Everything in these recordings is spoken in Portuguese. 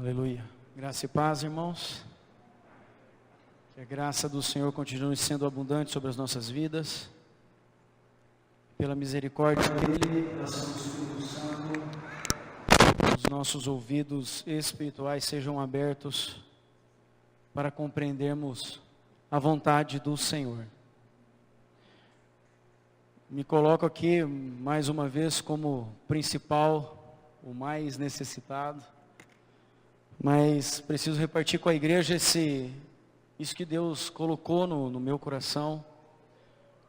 Aleluia. Graça e paz, irmãos. Que a graça do Senhor continue sendo abundante sobre as nossas vidas. Pela misericórdia dEle, da ação do Espírito Santo, os nossos ouvidos espirituais sejam abertos para compreendermos a vontade do Senhor. Me coloco aqui mais uma vez como principal, o mais necessitado, mas preciso repartir com a igreja isso que Deus colocou no meu coração,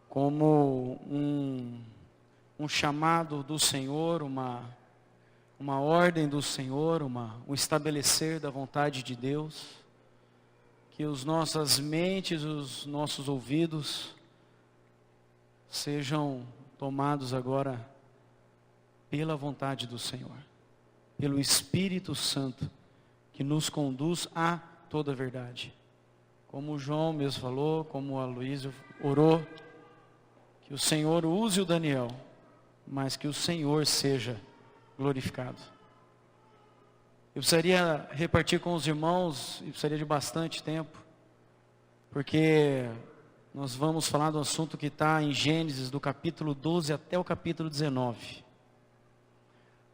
como um chamado do Senhor, uma ordem do Senhor, um estabelecer da vontade de Deus, que as nossas mentes, os nossos ouvidos sejam tomados agora pela vontade do Senhor, pelo Espírito Santo, que nos conduz a toda a verdade. Como o João mesmo falou, como o Aloysio orou, que o Senhor use o Daniel, mas que o Senhor seja glorificado. Eu precisaria repartir com os irmãos, e precisaria de bastante tempo, porque nós vamos falar do assunto que está em Gênesis, do capítulo 12 até o capítulo 19.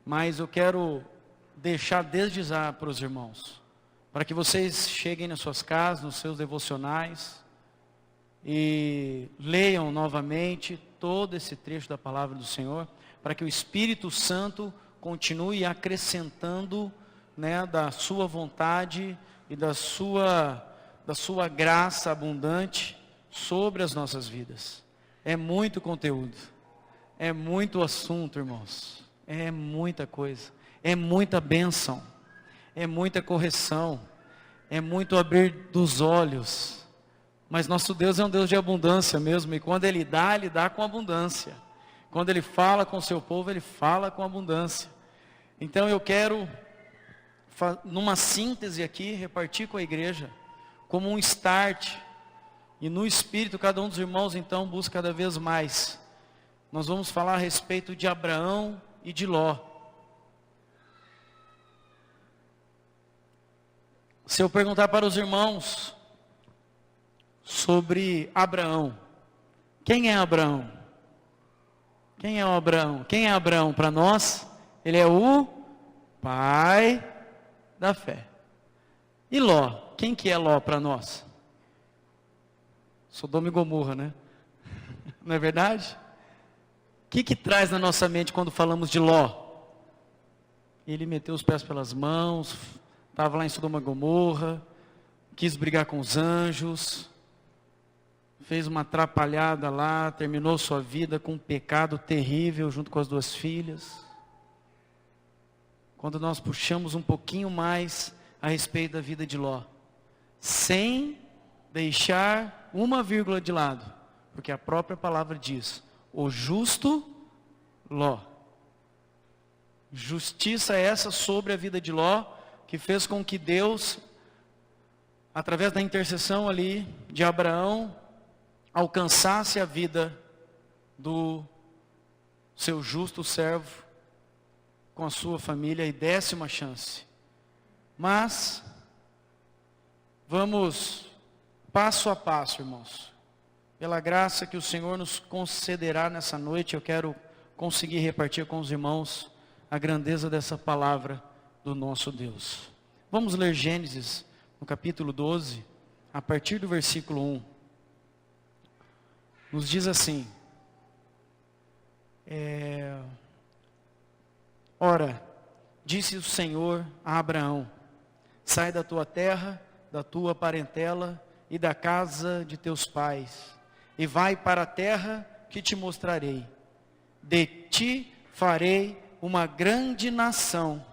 Mas eu quero deixar desde já para os irmãos, para que vocês cheguem nas suas casas, nos seus devocionais, e leiam novamente todo esse trecho da palavra do Senhor, para que o Espírito Santo continue acrescentando, da sua vontade e da sua graça abundante sobre as nossas vidas. É muito conteúdo, é muito assunto, irmãos, é muita coisa, é muita bênção, é muita correção, é muito abrir dos olhos. Mas nosso Deus é um Deus de abundância mesmo, e quando Ele dá com abundância. Quando Ele fala com o seu povo, Ele fala com abundância. Então eu quero, numa síntese aqui, repartir com a igreja, como um start, e no Espírito, cada um dos irmãos então busca cada vez mais. Nós vamos falar a respeito de Abraão e de Ló. Se eu perguntar para os irmãos sobre Abraão, quem é Abraão? Quem é Abraão? Quem é Abraão para nós? Ele é o pai da fé. E Ló? Quem que é Ló para nós? Sodoma e Gomorra, né? Não é verdade? O que traz na nossa mente quando falamos de Ló? Ele meteu os pés pelas mãos, estava lá em Sodoma e Gomorra, quis brigar com os anjos, fez uma atrapalhada lá, terminou sua vida com um pecado terrível junto com as duas filhas. Quando nós puxamos um pouquinho mais a respeito da vida de Ló, sem deixar uma vírgula de lado, porque a própria palavra diz, o justo Ló. Justiça essa sobre a vida de Ló, que fez com que Deus, através da intercessão ali de Abraão, alcançasse a vida do seu justo servo com a sua família e desse uma chance. Mas vamos passo a passo, irmãos. Pela graça que o Senhor nos concederá nessa noite, eu quero conseguir repartir com os irmãos a grandeza dessa palavra do nosso Deus. Vamos ler Gênesis, no capítulo 12, a partir do versículo 1. Nos diz assim: Ora, disse o Senhor a Abraão: sai da tua terra, da tua parentela e da casa de teus pais, e vai para a terra que te mostrarei. De ti farei uma grande nação,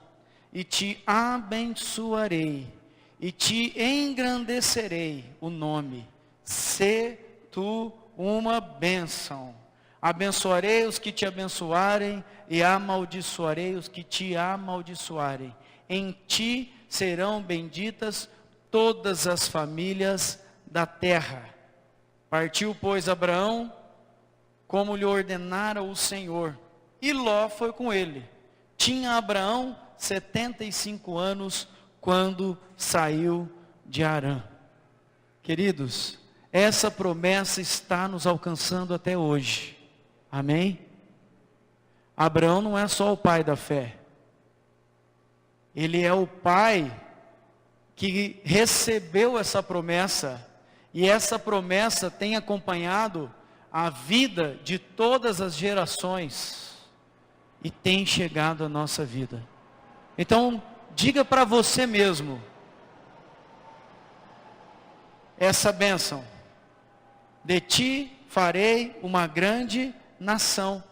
e te abençoarei, e te engrandecerei o nome. Se tu uma bênção. Abençoarei os que te abençoarem, e amaldiçoarei os que te amaldiçoarem. Em ti serão benditas todas as famílias da terra. Partiu, pois, Abraão, como lhe ordenara o Senhor, e Ló foi com ele. Tinha Abraão 75 anos quando saiu de Harã. Queridos, essa promessa está nos alcançando até hoje. Amém? Abraão não é só o pai da fé. Ele é o pai que recebeu essa promessa. E essa promessa tem acompanhado a vida de todas as gerações. E tem chegado à nossa vida. Então, diga para você mesmo. Essa bênção. De ti farei uma grande nação.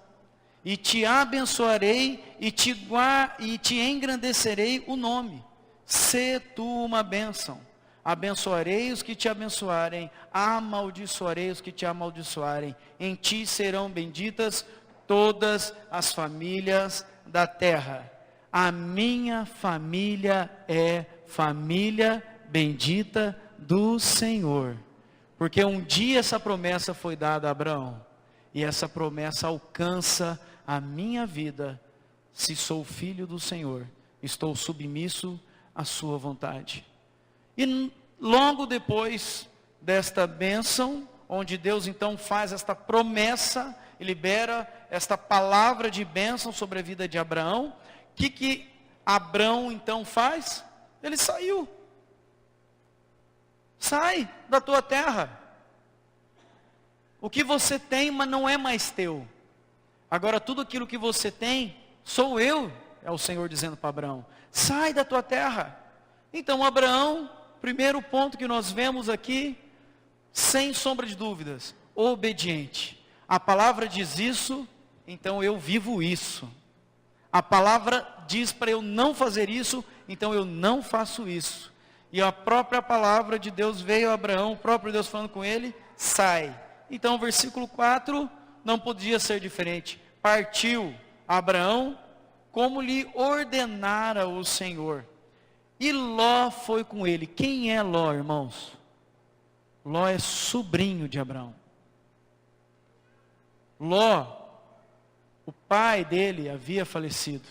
E te abençoarei e te engrandecerei o nome. Sê tu uma bênção. Abençoarei os que te abençoarem, amaldiçoarei os que te amaldiçoarem. Em ti serão benditas todas as famílias da terra. A minha família é família bendita do Senhor. Porque um dia essa promessa foi dada a Abraão. E essa promessa alcança a minha vida, se sou filho do Senhor, estou submisso à sua vontade. E logo depois desta bênção, onde Deus então faz esta promessa, e libera esta palavra de bênção sobre a vida de Abraão, o que Abraão então faz? Ele saiu. Sai da tua terra. O que você tem, mas não é mais teu. Agora tudo aquilo que você tem, sou eu, é o Senhor dizendo para Abraão. Sai da tua terra. Então Abraão, primeiro ponto que nós vemos aqui, sem sombra de dúvidas, obediente. A palavra diz isso, então eu vivo isso. A palavra diz para eu não fazer isso, então eu não faço isso. E a própria palavra de Deus veio a Abraão, o próprio Deus falando com ele, sai. Então o versículo 4 não podia ser diferente. Partiu Abraão como lhe ordenara o Senhor. E Ló foi com ele. Quem é Ló, irmãos? Ló é sobrinho de Abraão. Ló, o pai dele havia falecido.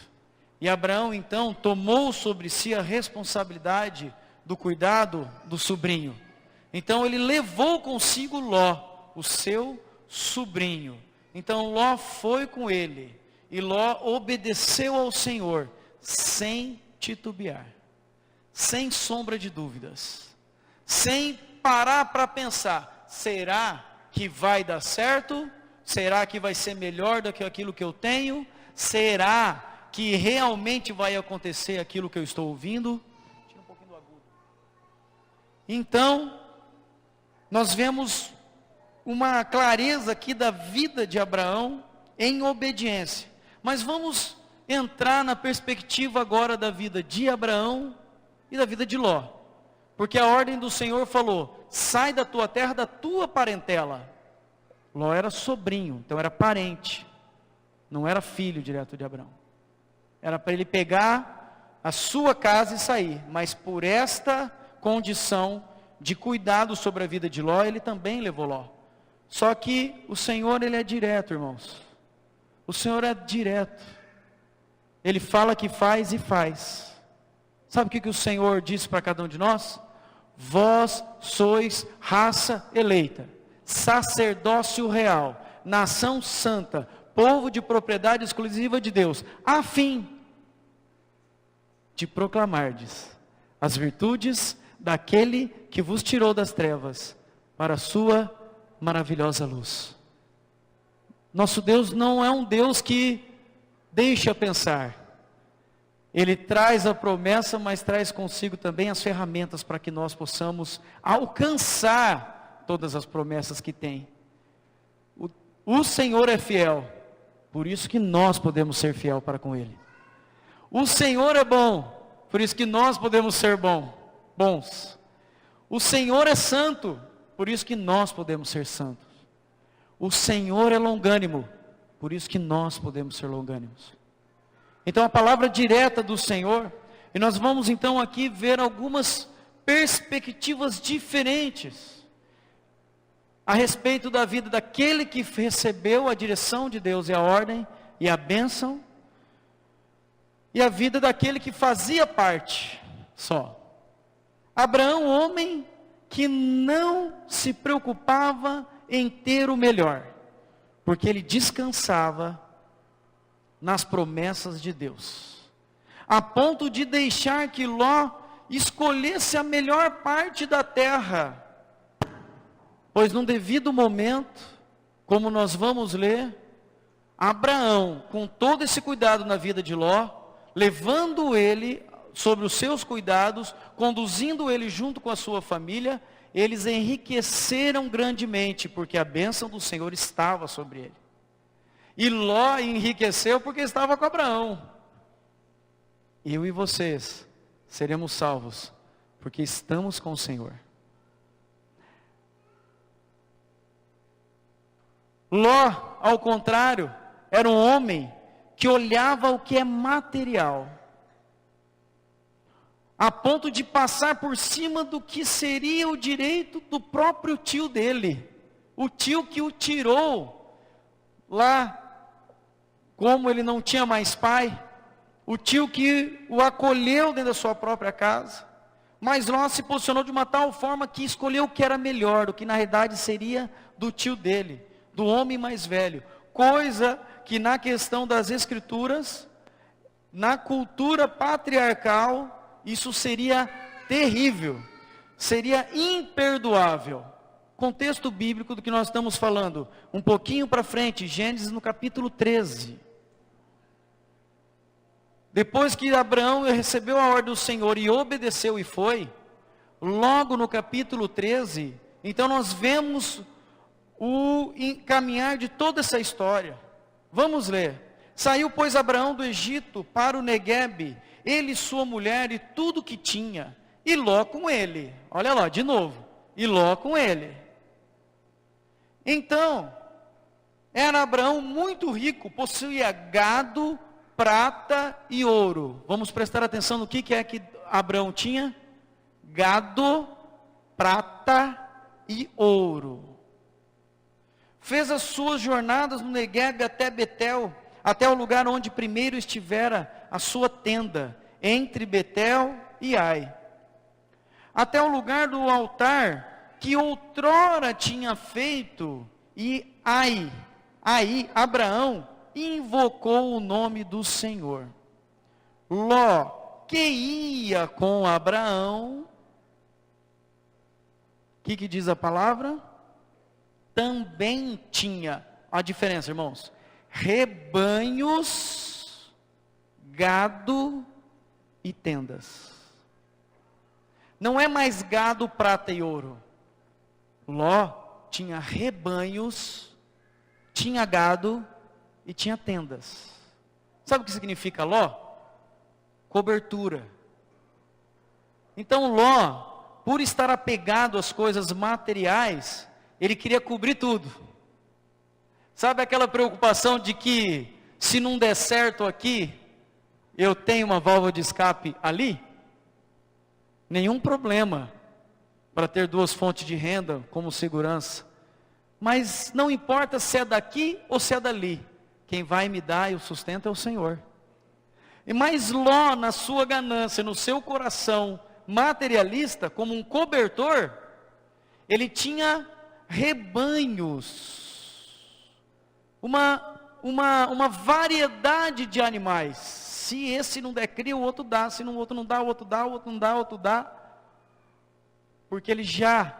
E Abraão então tomou sobre si a responsabilidade do cuidado do sobrinho. Então ele levou consigo Ló, o seu sobrinho. Então Ló foi com ele. E Ló obedeceu ao Senhor, sem titubear, sem sombra de dúvidas, sem parar para pensar, será que vai dar certo? Será que vai ser melhor do que aquilo que eu tenho? Será que realmente vai acontecer aquilo que eu estou ouvindo? Tira um pouquinho do agudo. Então, nós vemos uma clareza aqui da vida de Abraão em obediência. Mas vamos entrar na perspectiva agora da vida de Abraão e da vida de Ló. Porque a ordem do Senhor falou, sai da tua terra, da tua parentela. Ló era sobrinho, então era parente. Não era filho direto de Abraão. Era para ele pegar a sua casa e sair. Mas por esta condição de cuidado sobre a vida de Ló, ele também levou Ló. Só que o Senhor, ele é direto, irmãos. O Senhor é direto. Ele fala que faz e faz. Sabe o que o Senhor disse para cada um de nós? Vós sois raça eleita, sacerdócio real, nação santa, povo de propriedade exclusiva de Deus, a fim de proclamardes as virtudes daquele que vos tirou das trevas para a sua maravilhosa luz. Nosso Deus não é um Deus que deixa pensar. Ele traz a promessa, mas traz consigo também as ferramentas para que nós possamos alcançar todas as promessas que tem. O Senhor é fiel, por isso que nós podemos ser fiel para com Ele. O Senhor é bom, por isso que nós podemos ser bons. O Senhor é santo, por isso que nós podemos ser santos. O Senhor é longânimo, por isso que nós podemos ser longânimos. Então a palavra direta do Senhor, e nós vamos então aqui ver algumas perspectivas diferentes a respeito da vida daquele que recebeu a direção de Deus e a ordem e a bênção, e a vida daquele que fazia parte só. Abraão, homem que não se preocupava em ter o melhor, porque ele descansava nas promessas de Deus, a ponto de deixar que Ló escolhesse a melhor parte da terra, pois num devido momento, como nós vamos ler, Abraão, com todo esse cuidado na vida de Ló, levando ele sobre os seus cuidados, conduzindo ele junto com a sua família, eles enriqueceram grandemente, porque a bênção do Senhor estava sobre ele. E Ló enriqueceu porque estava com Abraão. Eu e vocês seremos salvos, porque estamos com o Senhor. Ló, ao contrário, era um homem que olhava o que é material, a ponto de passar por cima do que seria o direito do próprio tio dele, o tio que o tirou lá, como ele não tinha mais pai, o tio que o acolheu dentro da sua própria casa. Mas Ló se posicionou de uma tal forma que escolheu o que era melhor, o que na realidade seria do tio dele, do homem mais velho, coisa que na questão das escrituras, na cultura patriarcal, isso seria terrível, seria imperdoável. Contexto bíblico do que nós estamos falando, um pouquinho para frente, Gênesis no capítulo 13. Depois que Abraão recebeu a ordem do Senhor e obedeceu e foi, logo no capítulo 13, então nós vemos o encaminhar de toda essa história. Vamos ler. Saiu, pois, Abraão do Egito para o Neguebe, ele, sua mulher e tudo que tinha, e Ló com ele. Olha lá, de novo. E Ló com ele. Então, era Abraão muito rico, possuía gado, prata e ouro. Vamos prestar atenção no que é que Abraão tinha? Gado, prata e ouro. Fez as suas jornadas no Neguebe até Betel, até o lugar onde primeiro estivera a sua tenda, entre Betel e Ai. Até o lugar do altar que outrora tinha feito, e Ai, aí Abraão invocou o nome do Senhor. Ló, que ia com Abraão, o que diz a palavra? Também tinha, a diferença, irmãos, rebanhos, gado e tendas. Não é mais gado, prata e ouro. Ló tinha rebanhos, tinha gado e tinha tendas. Sabe o que significa Ló? Cobertura. Então Ló, por estar apegado às coisas materiais, ele queria cobrir tudo. Sabe aquela preocupação de que, se não der certo aqui, eu tenho uma válvula de escape ali? Nenhum problema para ter duas fontes de renda como segurança. Mas não importa se é daqui ou se é dali. Quem vai me dar e o sustento é o Senhor. E mais Ló, na sua ganância, no seu coração materialista, como um cobertor, ele tinha rebanhos, uma variedade de animais. Se esse não der cria, o outro dá. Se o outro não dá, o outro dá, o outro não dá, o outro dá. Porque ele já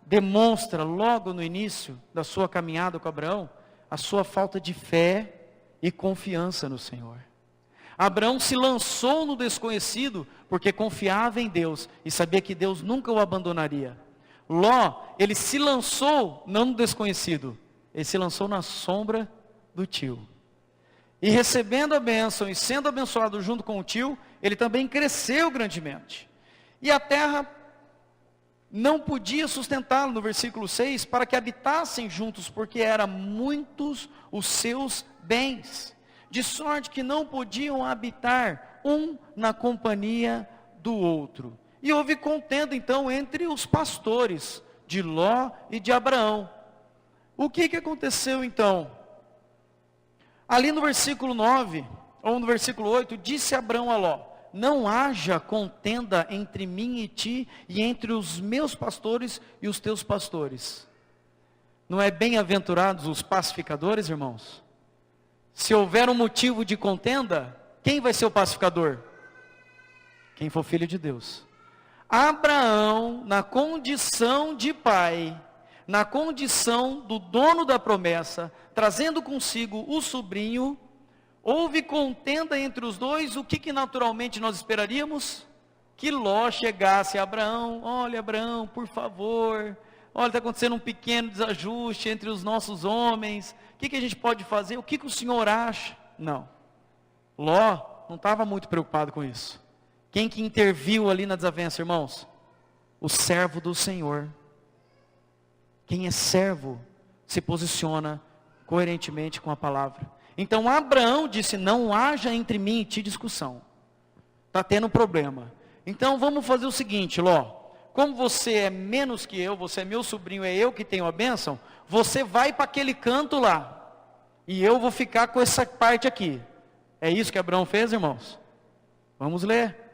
demonstra logo no início da sua caminhada com Abraão, a sua falta de fé e confiança no Senhor. Abraão se lançou no desconhecido, porque confiava em Deus, e sabia que Deus nunca o abandonaria. Ló, ele se lançou, não no desconhecido, ele se lançou na sombra do tio. E recebendo a bênção, e sendo abençoado junto com o tio, ele também cresceu grandemente. E a terra não podia sustentá-lo, no versículo 6, para que habitassem juntos, porque eram muitos os seus bens, de sorte que não podiam habitar um na companhia do outro. E houve contenda então entre os pastores de Ló e de Abraão. O que aconteceu então? Ali no versículo 9, ou no versículo 8, disse Abraão a Ló: não haja contenda entre mim e ti, e entre os meus pastores e os teus pastores. Não é bem-aventurados os pacificadores, irmãos? Se houver um motivo de contenda, quem vai ser o pacificador? Quem for filho de Deus. Abraão, na condição de pai, na condição do dono da promessa, trazendo consigo o sobrinho, houve contenda entre os dois. O que naturalmente nós esperaríamos? Que Ló chegasse a Abraão: olha, Abraão, por favor, olha, está acontecendo um pequeno desajuste entre os nossos homens, o que a gente pode fazer? O que o senhor acha? Não, Ló não estava muito preocupado com isso. Quem que interviu ali na desavença, irmãos? O servo do Senhor. Quem é servo se posiciona coerentemente com a palavra. Então Abraão disse: não haja entre mim e ti discussão. Está tendo problema. Então vamos fazer o seguinte, Ló. Como você é menos que eu, você é meu sobrinho, é eu que tenho a bênção, você vai para aquele canto lá, e eu vou ficar com essa parte aqui. É isso que Abraão fez, irmãos? Vamos ler.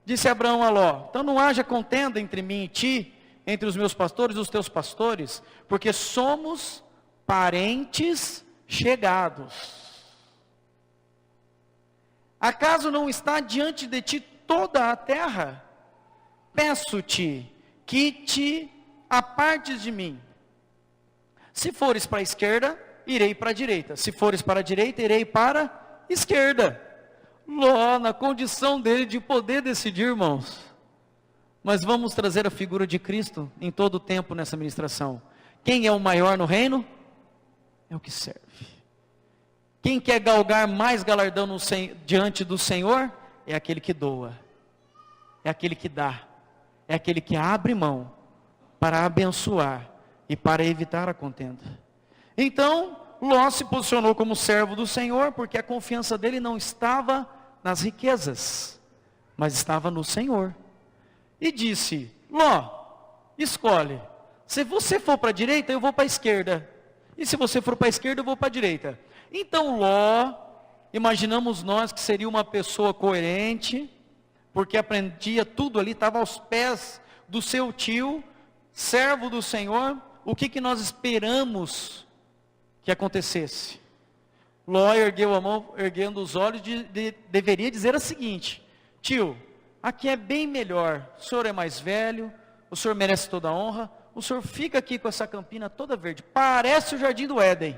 Disse Abraão a Ló: então não haja contenda entre mim e ti, entre os meus pastores e os teus pastores, porque somos parentes chegados. Acaso não está diante de ti toda a terra? Peço-te que te apartes de mim. Se fores para a esquerda, irei para a direita. Se fores para a direita, irei para a esquerda. Ló, na condição dele de poder decidir, irmãos. Mas vamos trazer a figura de Cristo em todo o tempo nessa ministração. Quem é o maior no reino? É o que serve. Quem quer galgar mais galardão diante do Senhor? É aquele que doa. É aquele que dá. É aquele que abre mão para abençoar e para evitar a contenda. Então, Ló se posicionou como servo do Senhor, porque a confiança dele não estava nas riquezas, mas estava no Senhor. E disse: Ló, escolhe. Se você for para a direita, eu vou para a esquerda. E se você for para a esquerda, eu vou para a direita. Então Ló, imaginamos nós que seria uma pessoa coerente, porque aprendia tudo ali, estava aos pés do seu tio, servo do Senhor. O que nós esperamos que acontecesse? Ló ergueu a mão, erguendo os olhos, deveria dizer a seguinte: tio, aqui é bem melhor, o senhor é mais velho, o senhor merece toda a honra, o senhor fica aqui com essa campina toda verde, parece o jardim do Éden,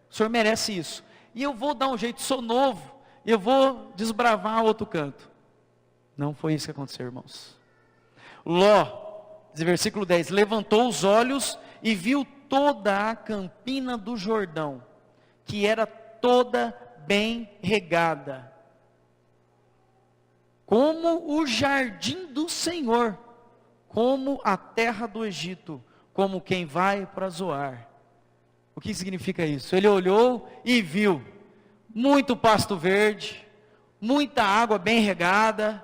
o senhor merece isso, e eu vou dar um jeito, sou novo, eu vou desbravar outro canto. Não foi isso que aconteceu, irmãos. Ló, versículo 10, levantou os olhos e viu toda a campina do Jordão, que era toda bem regada, como o jardim do Senhor, como a terra do Egito, como quem vai para Zoar. O que significa isso? Ele olhou e viu muito pasto verde, muita água bem regada,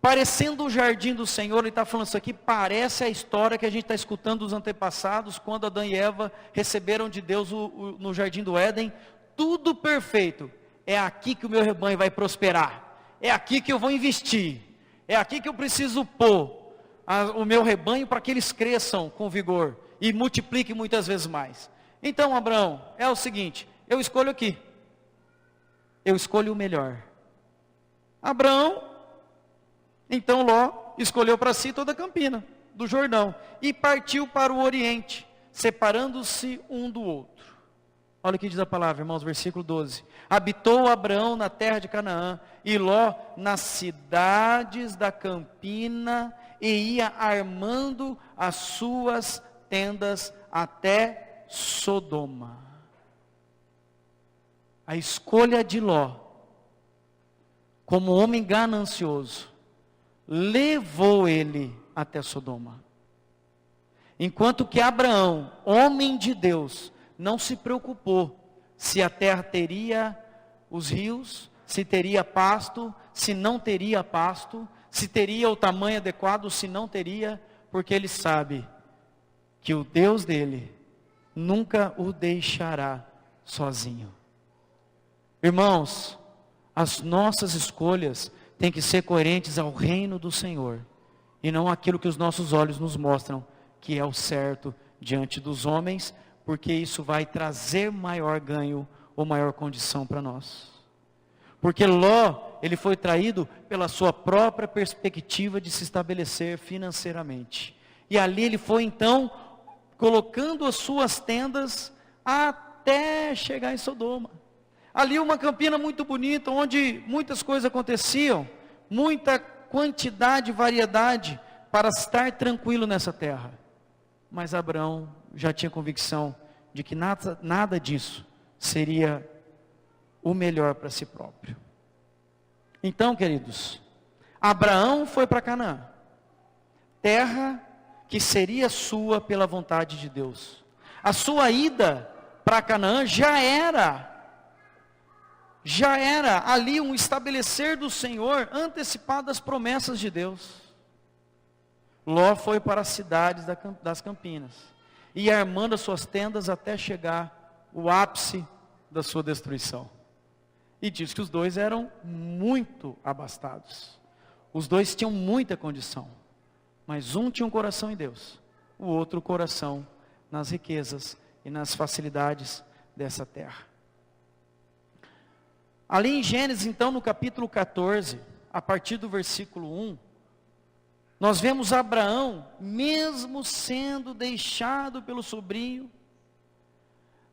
parecendo o jardim do Senhor. Ele está falando isso aqui, parece a história que a gente está escutando dos antepassados, quando Adão e Eva receberam de Deus no jardim do Éden, tudo perfeito. É aqui que o meu rebanho vai prosperar, é aqui que eu vou investir, é aqui que eu preciso pôr o meu rebanho para que eles cresçam com vigor e multipliquem muitas vezes mais. Então Abraão, é o seguinte, eu escolho aqui, eu escolho o melhor. Abraão, então Ló escolheu para si toda a campina do Jordão e partiu para o oriente, separando-se um do outro. Olha o que diz a palavra, irmãos, versículo 12. Habitou Abraão na terra de Canaã e Ló nas cidades da campina, e ia armando as suas tendas até Sodoma. A escolha de Ló, como homem ganancioso, levou ele até Sodoma. Enquanto que Abraão, homem de Deus, não se preocupou se a terra teria os rios, se teria pasto, se não teria pasto, se teria o tamanho adequado, se não teria, porque ele sabe que o Deus dele nunca o deixará sozinho. Irmãos, As nossas escolhas têm que ser coerentes ao reino do Senhor, e não aquilo que os nossos olhos nos mostram que é o certo diante dos homens, porque isso vai trazer maior ganho ou maior condição para nós. Porque Ló, ele foi traído pela sua própria perspectiva de se estabelecer financeiramente. E ali ele foi então colocando as suas tendas até chegar em Sodoma. Ali uma campina muito bonita, onde muitas coisas aconteciam, muita quantidade e variedade para estar tranquilo nessa terra. Mas Abraão já tinha convicção de que nada disso seria o melhor para si próprio. Então, queridos, Abraão foi para Canaã, terra que seria sua pela vontade de Deus. A sua ida para Canaã já era ali um estabelecer do Senhor, antecipado das promessas de Deus. Ló foi para as cidades das campinas, e armando as suas tendas até chegar o ápice da sua destruição. E diz que os dois eram muito abastados. Os dois tinham muita condição. Mas um tinha um coração em Deus, o outro coração nas riquezas e nas facilidades dessa terra. Ali em Gênesis, então, no capítulo 14, a partir do versículo 1, nós vemos Abraão, mesmo sendo deixado pelo sobrinho,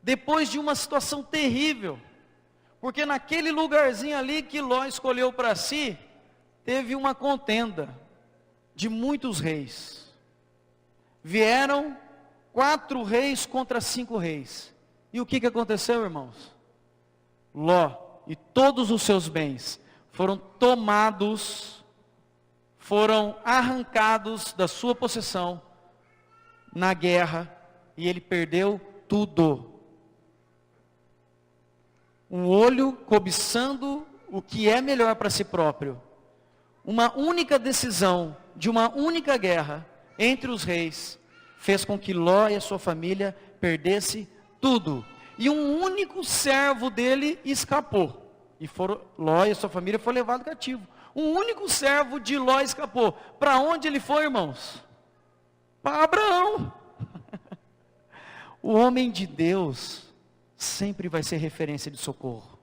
depois de uma situação terrível, porque naquele lugarzinho ali que Ló escolheu para si, teve uma contenda de muitos reis. Vieram 4 reis contra 5 reis. E o que aconteceu, irmãos? Ló e todos os seus bens foram tomados, foram arrancados da sua possessão na guerra, e ele perdeu tudo. Um olho cobiçando o que é melhor para si próprio. Uma única decisão de uma única guerra entre os reis fez com que Ló e a sua família perdesse tudo. E um único servo dele escapou. E Ló e a sua família foram levados cativo. Um único servo de Ló escapou. Para onde ele foi, irmãos? Para Abraão. O homem de Deus sempre vai ser referência de socorro.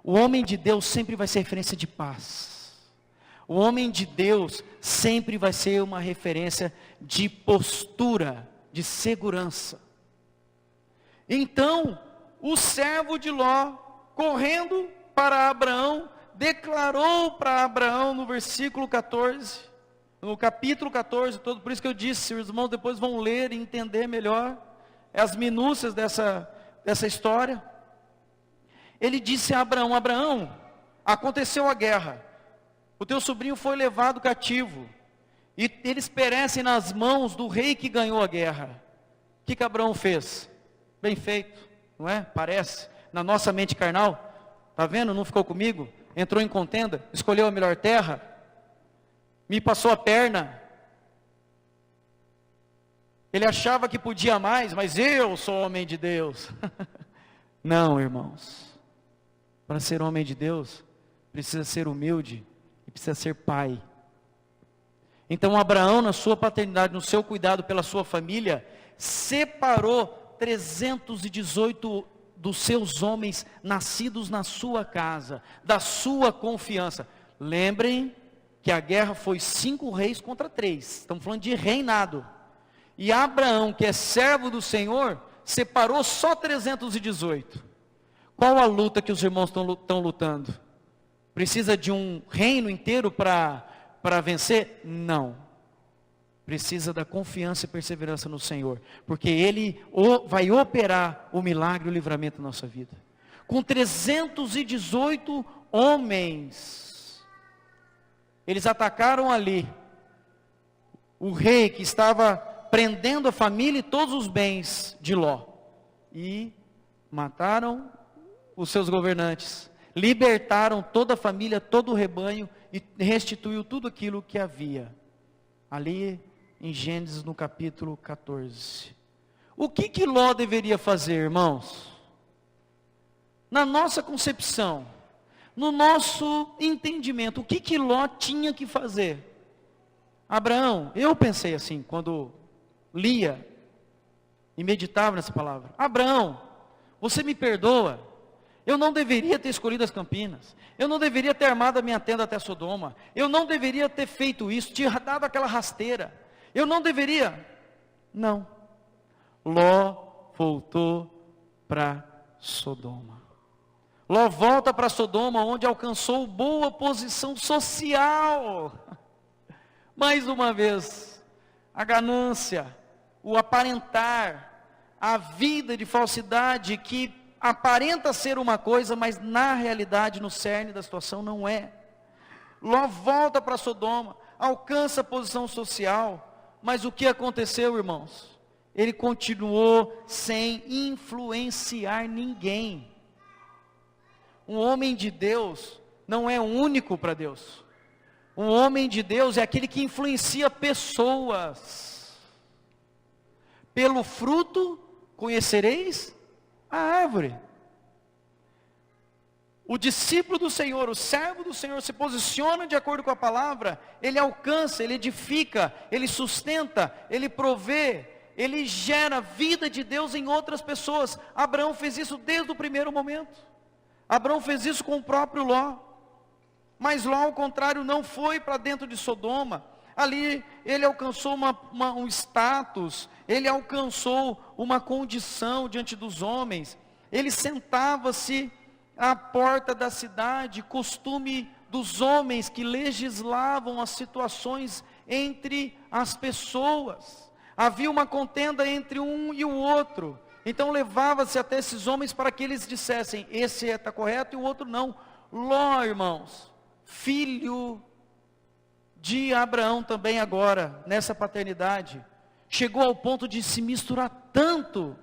O homem de Deus sempre vai ser referência de paz. O homem de Deus sempre vai ser uma referência de postura, de segurança. Então, o servo de Ló, correndo para Abraão, declarou para Abraão no versículo 14, no capítulo 14 todo, por isso que eu disse, os irmãos depois vão ler e entender melhor as minúcias dessa história. Ele disse a Abraão: Abraão, aconteceu a guerra, o teu sobrinho foi levado cativo, e eles perecem nas mãos do rei que ganhou a guerra. O que Abraão fez? Bem feito, não é? Parece, na nossa mente carnal, está vendo? Não ficou comigo? Entrou em contenda, escolheu a melhor terra, me passou a perna. Ele achava que podia mais, mas eu sou homem de Deus. Não, irmãos. Para ser homem de Deus, precisa ser humilde e precisa ser pai. Então Abraão, na sua paternidade, no seu cuidado pela sua família, separou 318 dos seus homens nascidos na sua casa, da sua confiança. Lembrem que a guerra foi 5 reis contra 3. Estamos falando de reinado. E Abraão, que é servo do Senhor, separou só 318. Qual a luta que os irmãos estão lutando? Precisa de um reino inteiro para vencer? Não. Precisa da confiança e perseverança no Senhor, porque Ele vai operar o milagre e o livramento na nossa vida. Com 318 homens, eles atacaram ali o rei que estava prendendo a família e todos os bens de Ló, e mataram os seus governantes, libertaram toda a família, todo o rebanho, e restituiu tudo aquilo que havia. Ali em Gênesis, no capítulo 14. O que Ló deveria fazer, irmãos? Na nossa concepção, no nosso entendimento, o que Ló tinha que fazer? Abraão, eu pensei assim, quando lia e meditava nessa palavra. Abraão, você me perdoa? Eu não deveria ter escolhido as Campinas. Eu não deveria ter armado a minha tenda até Sodoma. Eu não deveria ter feito isso, te dado aquela rasteira. Eu não deveria. Não. Ló voltou para Sodoma. Ló volta para Sodoma, onde alcançou boa posição social. Mais uma vez, a ganância, o aparentar, a vida de falsidade que aparenta ser uma coisa, mas na realidade, no cerne da situação, não é. Ló volta para Sodoma, alcança a posição social, mas o que aconteceu, irmãos? Ele continuou sem influenciar ninguém. Um homem de Deus não é único para Deus. Um homem de Deus é aquele que influencia pessoas. Pelo fruto conhecereis a árvore. O discípulo do Senhor, o servo do Senhor, se posiciona de acordo com a palavra, ele alcança, ele edifica, ele sustenta, ele provê, ele gera vida de Deus em outras pessoas. Abraão fez isso desde o primeiro momento. Abraão fez isso com o próprio Ló. Mas Ló, ao contrário, não foi para dentro de Sodoma. Ali ele alcançou um status, ele alcançou uma condição diante dos homens. Ele sentava-se à porta da cidade, costume dos homens que legislavam as situações entre as pessoas. Havia uma contenda entre um e o outro. Então levava-se até esses homens para que eles dissessem, esse está correto e o outro não. Ló, irmãos, filho de Abraão também agora, nessa paternidade, chegou ao ponto de se misturar tanto,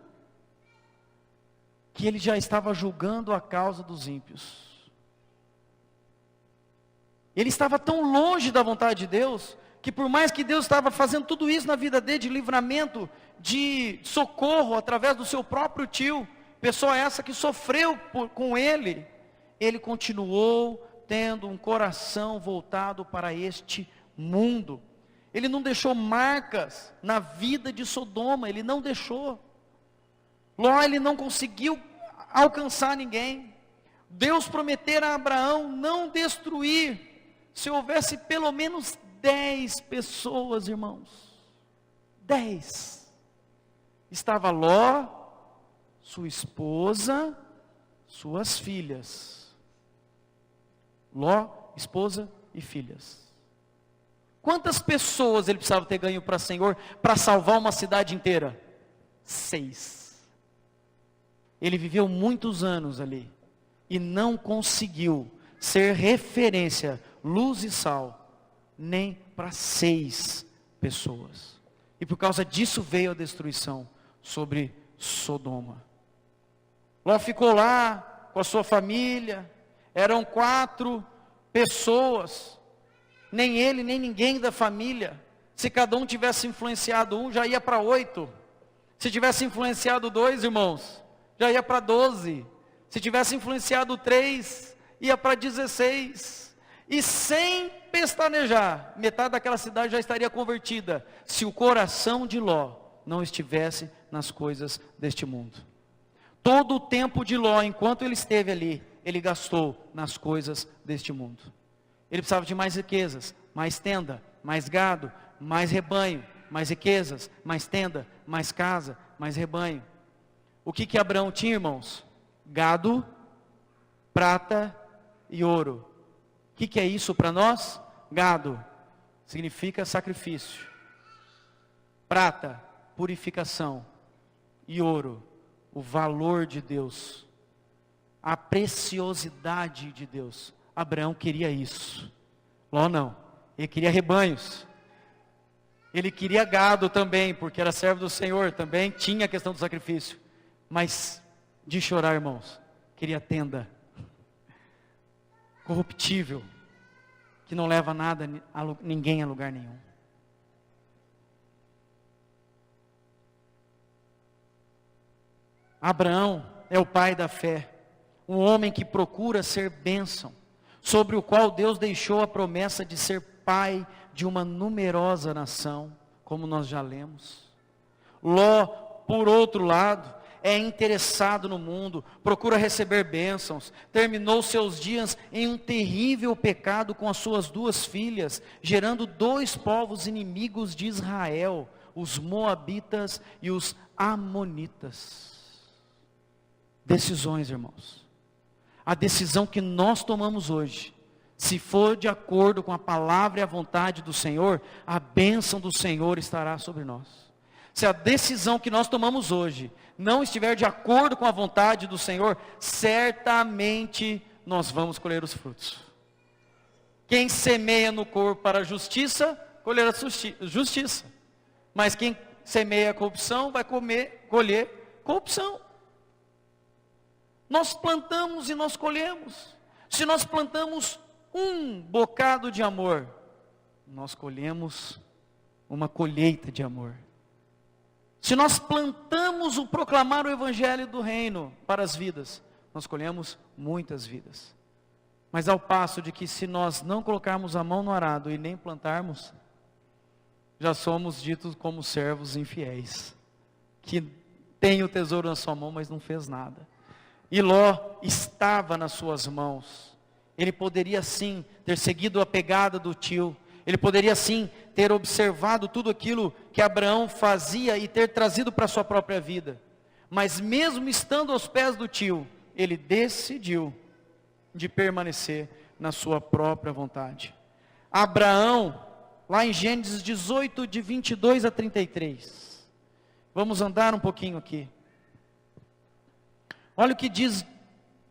que ele já estava julgando a causa dos ímpios. Ele estava tão longe da vontade de Deus, que por mais que Deus estava fazendo tudo isso na vida dele, de livramento, de socorro, através do seu próprio tio, pessoa essa que sofreu com ele, ele continuou tendo um coração voltado para este mundo. Ele não deixou marcas na vida de Sodoma, ele não deixou. Ló, ele não conseguiu alcançar ninguém. Deus prometera a Abraão não destruir, se houvesse pelo menos 10 pessoas, irmãos. 10. Estava Ló, sua esposa, suas filhas. Ló, esposa e filhas. Quantas pessoas ele precisava ter ganho para o Senhor para salvar uma cidade inteira? 6. Ele viveu muitos anos ali e não conseguiu ser referência, luz e sal, nem para 6 pessoas. E por causa disso veio a destruição sobre Sodoma. Ló ficou lá com a sua família. Eram 4 pessoas, nem ele, nem ninguém da família. Se cada um tivesse influenciado um, já ia para 8. Se tivesse influenciado 2, irmãos, já ia para 12. Se tivesse influenciado 3, ia para 16. E sem pestanejar, metade daquela cidade já estaria convertida, se o coração de Ló não estivesse nas coisas deste mundo. Todo o tempo de Ló, enquanto ele esteve ali, ele gastou nas coisas deste mundo. Ele precisava de mais riquezas, mais tenda, mais gado, mais rebanho, mais riquezas, mais tenda, mais casa, mais rebanho. O que Abraão tinha, irmãos? Gado, prata e ouro. O que é isso para nós? Gado significa sacrifício. Prata, purificação. E ouro, o valor de Deus. A preciosidade de Deus. Abraão queria isso. Ló não. Ele queria rebanhos. Ele queria gado também, porque era servo do Senhor. Também tinha a questão do sacrifício. Mas, de chorar, irmãos, queria tenda. Corruptível. Que não leva nada, ninguém a lugar nenhum. Abraão é o pai da fé. Um homem que procura ser bênção. sobre o qual Deus deixou a promessa de ser pai de uma numerosa nação, como nós já lemos. Ló, por outro lado, é interessado no mundo, procura receber bênçãos, terminou seus dias em um terrível pecado com as suas 2 filhas, gerando 2 povos inimigos de Israel, os moabitas e os amonitas. Decisões, irmãos. A decisão que nós tomamos hoje, se for de acordo com a palavra e a vontade do Senhor, a bênção do Senhor estará sobre nós. Se a decisão que nós tomamos hoje não estiver de acordo com a vontade do Senhor, certamente nós vamos colher os frutos. Quem semeia no corpo para a justiça, colherá justiça. Mas quem semeia a corrupção, vai colher corrupção. Nós plantamos e nós colhemos. Se nós plantamos um bocado de amor, nós colhemos uma colheita de amor. Se nós plantamos o proclamar o evangelho do reino para as vidas, nós colhemos muitas vidas. Mas ao passo de que se nós não colocarmos a mão no arado e nem plantarmos, já somos ditos como servos infiéis, que tem o tesouro na sua mão, mas não fez nada. E Ló estava nas suas mãos. Ele poderia sim ter seguido a pegada do tio. Ele poderia sim ter observado tudo aquilo que Abraão fazia e ter trazido para a sua própria vida. Mas mesmo estando aos pés do tio, ele decidiu de permanecer na sua própria vontade. Abraão, lá em Gênesis 18, de 22 a 33. Vamos andar um pouquinho aqui. Olha o que diz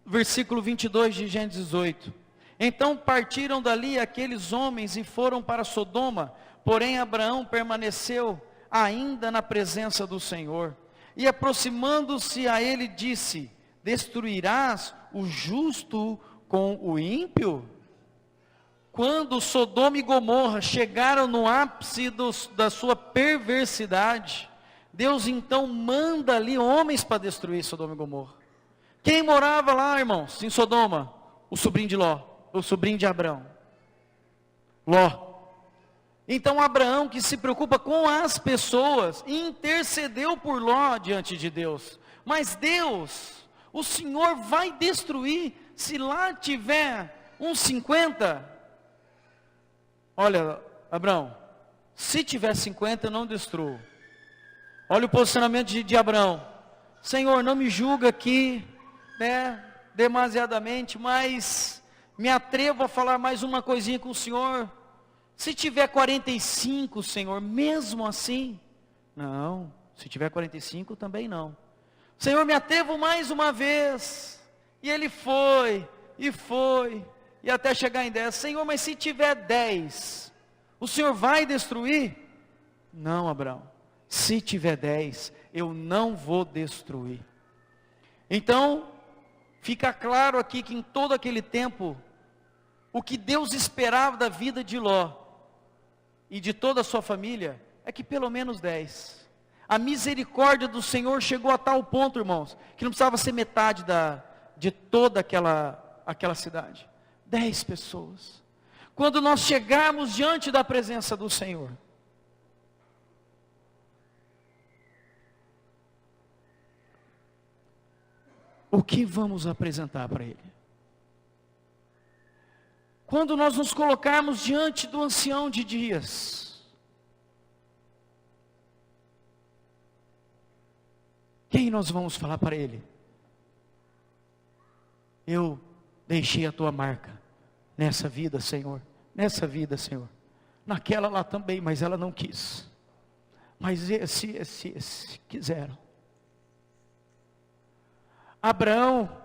o versículo 22 de Gênesis 18. Então partiram dali aqueles homens e foram para Sodoma, porém Abraão permaneceu ainda na presença do Senhor. E aproximando-se a ele disse: destruirás o justo com o ímpio? Quando Sodoma e Gomorra chegaram no ápice da sua perversidade, Deus então manda ali homens para destruir Sodoma e Gomorra. Quem morava lá, irmãos, em Sodoma? O sobrinho de Ló, o sobrinho de Abraão, Ló. Então Abraão, que se preocupa com as pessoas, intercedeu por Ló diante de Deus. Mas Deus, o Senhor vai destruir, se lá tiver uns 50. Olha, Abraão, se tiver 50 eu não destruo. Olha o posicionamento de Abraão. Senhor, não me julga aqui, demasiadamente, mas me atrevo a falar mais uma coisinha com o Senhor. Se tiver 45, Senhor, mesmo assim, não. Se tiver 45, também não. Senhor, me atrevo mais uma vez. E ele foi, e até chegar em 10. Senhor, mas se tiver 10, o Senhor vai destruir? Não, Abraão. Se tiver 10, eu não vou destruir. Então, fica claro aqui que em todo aquele tempo, o que Deus esperava da vida de Ló e de toda a sua família, é que pelo menos 10. A misericórdia do Senhor chegou a tal ponto, irmãos, que não precisava ser metade de toda aquela cidade. 10 pessoas. Quando nós chegarmos diante da presença do Senhor, o que vamos apresentar para Ele? Quando nós nos colocarmos diante do ancião de dias, quem nós vamos falar para Ele? Eu deixei a Tua marca nessa vida, Senhor. Nessa vida, Senhor. Naquela lá também, mas ela não quis. Mas esse quiseram. Abraão,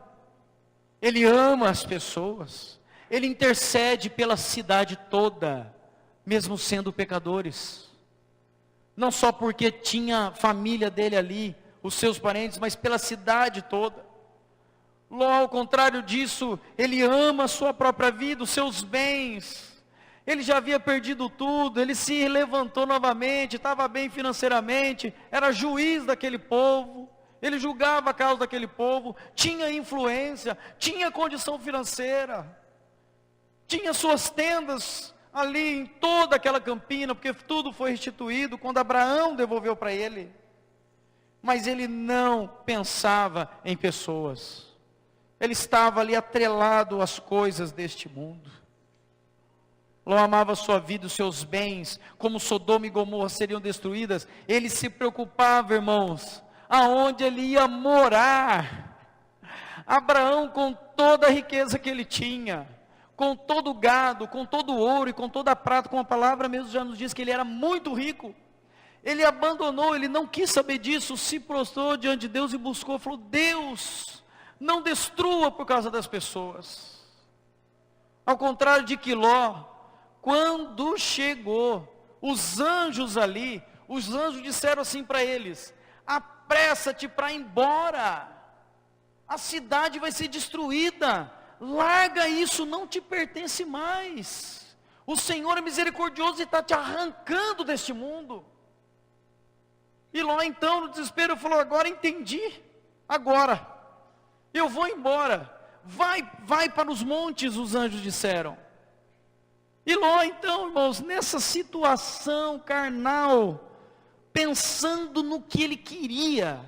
ele ama as pessoas. Ele intercede pela cidade toda, mesmo sendo pecadores. Não só porque tinha a família dele ali, os seus parentes, mas pela cidade toda. Ló, ao contrário disso, ele ama a sua própria vida, os seus bens. Ele já havia perdido tudo, ele se levantou novamente, estava bem financeiramente, era juiz daquele povo. Ele julgava a causa daquele povo, tinha influência, tinha condição financeira. tinha suas tendas ali em toda aquela campina, porque tudo foi restituído quando Abraão devolveu para ele. Mas ele não pensava em pessoas. Ele estava ali atrelado às coisas deste mundo. Ló amava a sua vida, os seus bens, como Sodoma e Gomorra seriam destruídas. Ele se preocupava, irmãos, aonde ele ia morar. Abraão, com toda a riqueza que ele tinha, com todo o gado, com todo o ouro e com toda a prata, como a palavra mesmo já nos diz que ele era muito rico, ele abandonou, ele não quis saber disso, se prostrou diante de Deus e buscou, falou: Deus, não destrua por causa das pessoas. Ao contrário de que Ló, quando chegou, os anjos ali, os anjos disseram assim para eles: apressa-te para ir embora, a cidade vai ser destruída, larga isso, não te pertence mais, o Senhor é misericordioso e está te arrancando deste mundo. E Ló então no desespero falou: agora entendi, agora, eu vou embora, vai para os montes, os anjos disseram. E Ló então, irmãos, nessa situação carnal, pensando no que ele queria,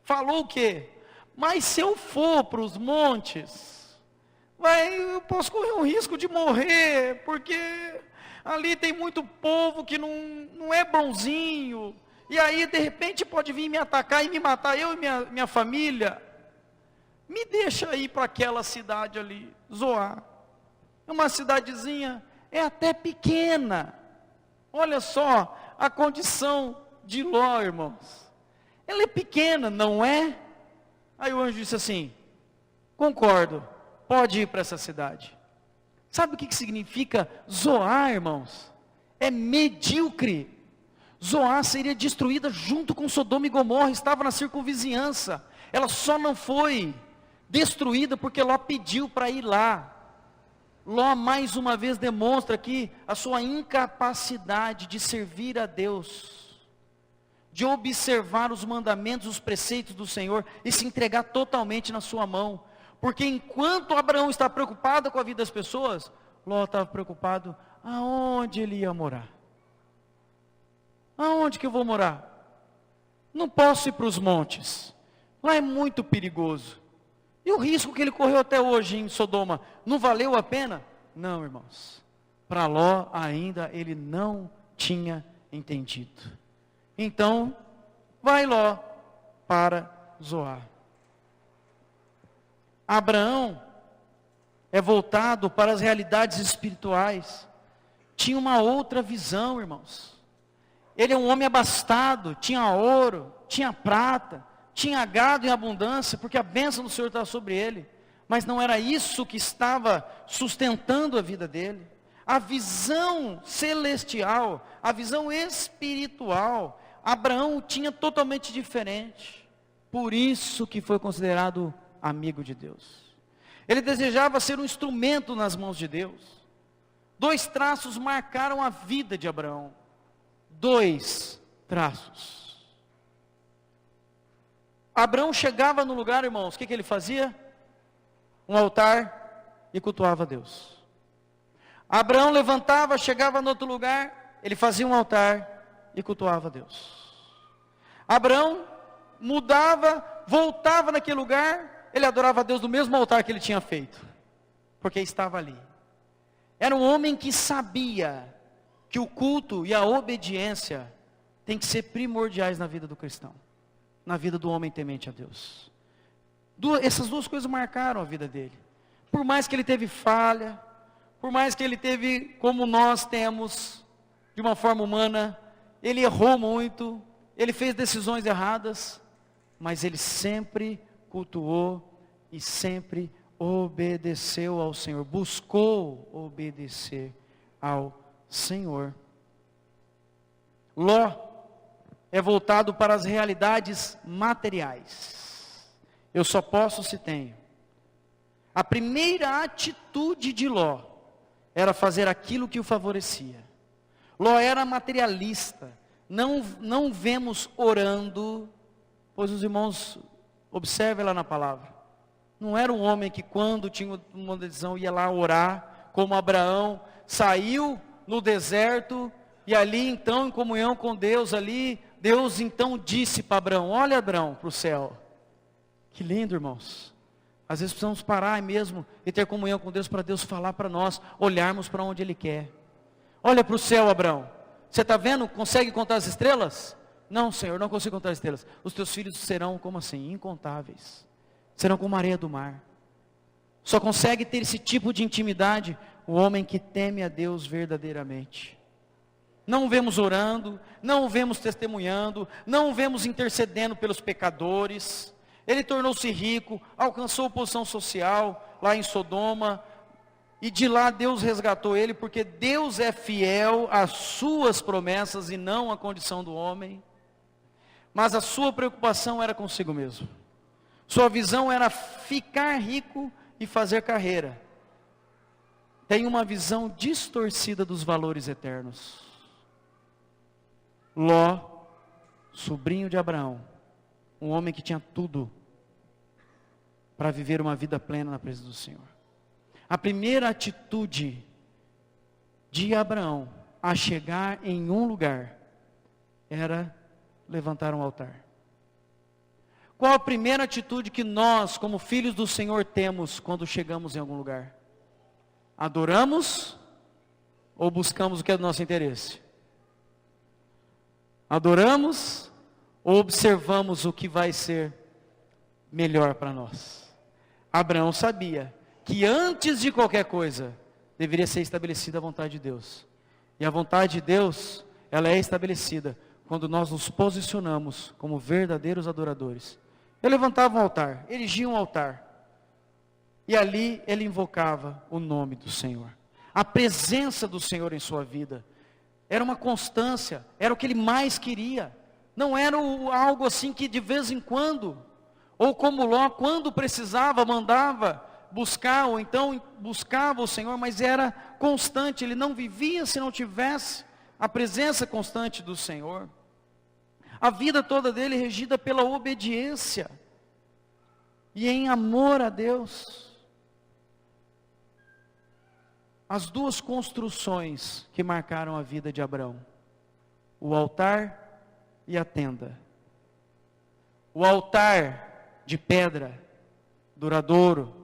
falou o quê? Mas se eu for para os montes, eu posso correr um risco de morrer, porque ali tem muito povo que não é bonzinho, e aí de repente pode vir me atacar e me matar, eu e minha família. Me deixa ir para aquela cidade ali, Zoar, é uma cidadezinha, é até pequena. Olha só a condição de Ló, irmãos. Ela é pequena, não é? Aí o anjo disse assim: concordo, pode ir para essa cidade. Sabe o que significa Zoar, irmãos? É medíocre. Zoar seria destruída junto com Sodoma e Gomorra, estava na circunvizinhança. Ela só não foi destruída porque Ló pediu para ir lá. Ló mais uma vez demonstra aqui a sua incapacidade de servir a Deus, de observar os mandamentos, os preceitos do Senhor e se entregar totalmente na sua mão. Porque enquanto Abraão está preocupado com a vida das pessoas, Ló estava preocupado aonde ele ia morar. Aonde que eu vou morar? Não posso ir para os montes, lá é muito perigoso. E o risco que ele correu até hoje em Sodoma, não valeu a pena? Não, irmãos. Para Ló ainda ele não tinha entendido. Então, vai Ló para Zoar. Abraão é voltado para as realidades espirituais. Tinha uma outra visão, irmãos. Ele é um homem abastado, tinha ouro, tinha prata, tinha gado em abundância, porque a bênção do Senhor estava sobre ele. Mas não era isso que estava sustentando a vida dele. A visão celestial, a visão espiritual, Abraão tinha totalmente diferente. Por isso que foi considerado amigo de Deus. Ele desejava ser um instrumento nas mãos de Deus. 2 traços marcaram a vida de Abraão. 2 traços. Abraão chegava no lugar, irmãos, o que ele fazia? Um altar e cultuava a Deus. Abraão levantava, chegava no outro lugar, ele fazia um altar e cultuava a Deus. Abraão mudava, voltava naquele lugar, ele adorava a Deus no mesmo altar que ele tinha feito, porque estava ali. Era um homem que sabia que o culto e a obediência tem que ser primordiais na vida do cristão, na vida do homem temente a Deus. Essas 2 coisas marcaram a vida dele. Por mais que ele teve falha, por mais que ele teve, como nós temos, de uma forma humana, ele errou muito, ele fez decisões erradas, mas ele sempre cultuou e sempre obedeceu ao Senhor, buscou obedecer ao Senhor. Ló é voltado para as realidades materiais. Eu só posso se tenho. A primeira atitude de Ló era fazer aquilo que o favorecia. Ló era materialista. Não vemos orando, pois os irmãos observem lá na palavra. Não era um homem que quando tinha uma decisão ia lá orar como Abraão saiu no deserto, e ali então, em comunhão com Deus, ali, Deus então disse para Abraão: olha, Abraão, para o céu. Que lindo, irmãos. Às vezes precisamos parar mesmo e ter comunhão com Deus, para Deus falar para nós, olharmos para onde Ele quer. Olha para o céu, Abraão. Você está vendo? Consegue contar as estrelas? Não, Senhor, não consigo contar as estrelas. Os teus filhos serão, como assim? Incontáveis. Serão como a areia do mar. Só consegue ter esse tipo de intimidade o homem que teme a Deus verdadeiramente. Não o vemos orando, não o vemos testemunhando, não o vemos intercedendo pelos pecadores. Ele tornou-se rico, alcançou posição social lá em Sodoma, e de lá Deus resgatou ele, porque Deus é fiel às suas promessas e não à condição do homem. Mas a sua preocupação era consigo mesmo. Sua visão era ficar rico e fazer carreira. Tem uma visão distorcida dos valores eternos. Ló, sobrinho de Abraão, um homem que tinha tudo para viver uma vida plena na presença do Senhor. A primeira atitude de Abraão a chegar em um lugar era levantar um altar. Qual a primeira atitude que nós, como filhos do Senhor, temos quando chegamos em algum lugar? Adoramos ou buscamos o que é do nosso interesse? Adoramos ou observamos o que vai ser melhor para nós? Abraão sabia que antes de qualquer coisa, deveria ser estabelecida a vontade de Deus. E a vontade de Deus, ela é estabelecida quando nós nos posicionamos como verdadeiros adoradores. Eu levantava um altar, erigia um altar. E ali ele invocava o nome do Senhor. A presença do Senhor em sua vida. Era uma constância, era o que ele mais queria. Não era algo assim que de vez em quando, ou como Ló, quando precisava, mandava buscar, ou então buscava o Senhor, mas era constante. Ele não vivia se não tivesse a presença constante do Senhor. A vida toda dele regida pela obediência e em amor a Deus. As duas construções que marcaram a vida de Abraão: o altar e a tenda. O altar de pedra, duradouro,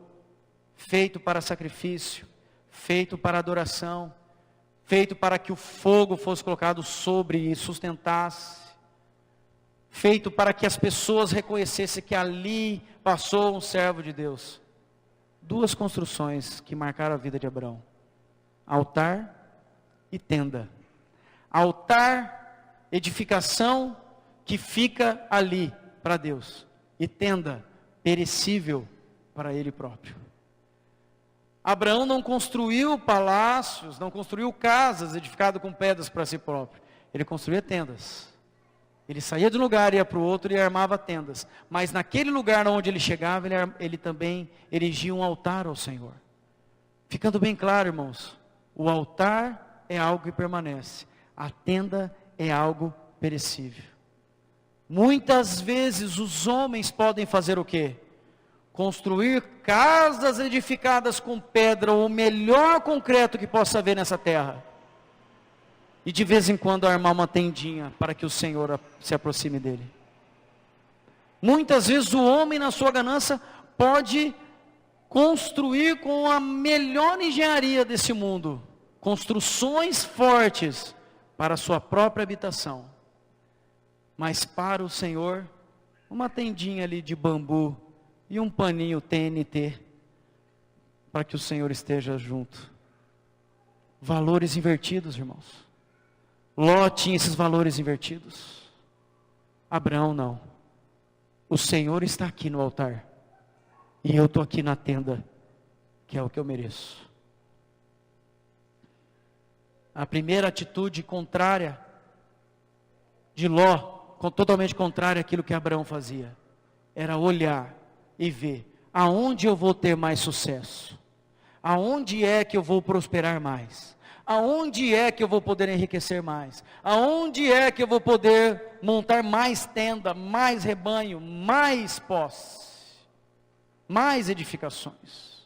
feito para sacrifício, feito para adoração, feito para que o fogo fosse colocado sobre e sustentasse, feito para que as pessoas reconhecessem que ali passou um servo de Deus. Duas construções que marcaram a vida de Abraão: altar e tenda. Altar, edificação que fica ali para Deus, e tenda, perecível para ele próprio. Abraão não construiu palácios, não construiu casas edificadas com pedras para si próprio. Ele construía tendas. Ele saía de um lugar, ia para o outro e armava tendas. Mas naquele lugar onde ele chegava, ele também erigia um altar ao Senhor. Ficando bem claro, irmãos, o altar é algo que permanece. A tenda é algo perecível. Muitas vezes os homens podem fazer o quê? Construir casas edificadas com pedra, ou o melhor concreto que possa haver nessa terra. E de vez em quando armar uma tendinha para que o Senhor se aproxime dele. Muitas vezes o homem, na sua ganância, pode construir com a melhor engenharia desse mundo construções fortes para a sua própria habitação. Mas para o Senhor, uma tendinha ali de bambu e um paninho TNT, para que o Senhor esteja junto. Valores invertidos, irmãos. Ló tinha esses valores invertidos. Abraão não. O Senhor está aqui no altar, e eu estou aqui na tenda, que é o que eu mereço. A primeira atitude contrária de Ló, totalmente contrária àquilo que Abraão fazia, era olhar e ver aonde eu vou ter mais sucesso, aonde é que eu vou prosperar mais, aonde é que eu vou poder enriquecer mais, aonde é que eu vou poder montar mais tenda, mais rebanho, mais posse, mais edificações.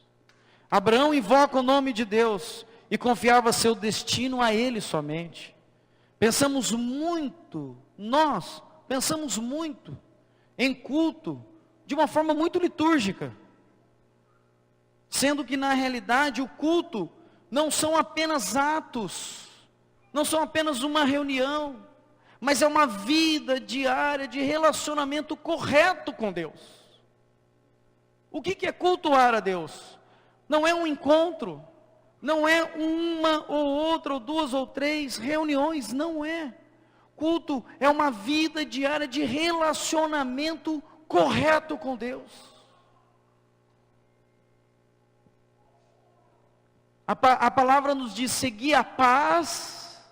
Abraão invoca o nome de Deus e confiava seu destino a Ele somente. Nós pensamos muito em culto de uma forma muito litúrgica, sendo que na realidade o culto não são apenas atos, não são apenas uma reunião, mas é uma vida diária de relacionamento correto com Deus. O que é cultuar a Deus? Não é um encontro, não é uma ou outra, ou duas ou três reuniões, não é. Culto é uma vida diária de relacionamento correto com Deus. A palavra nos diz: seguir a paz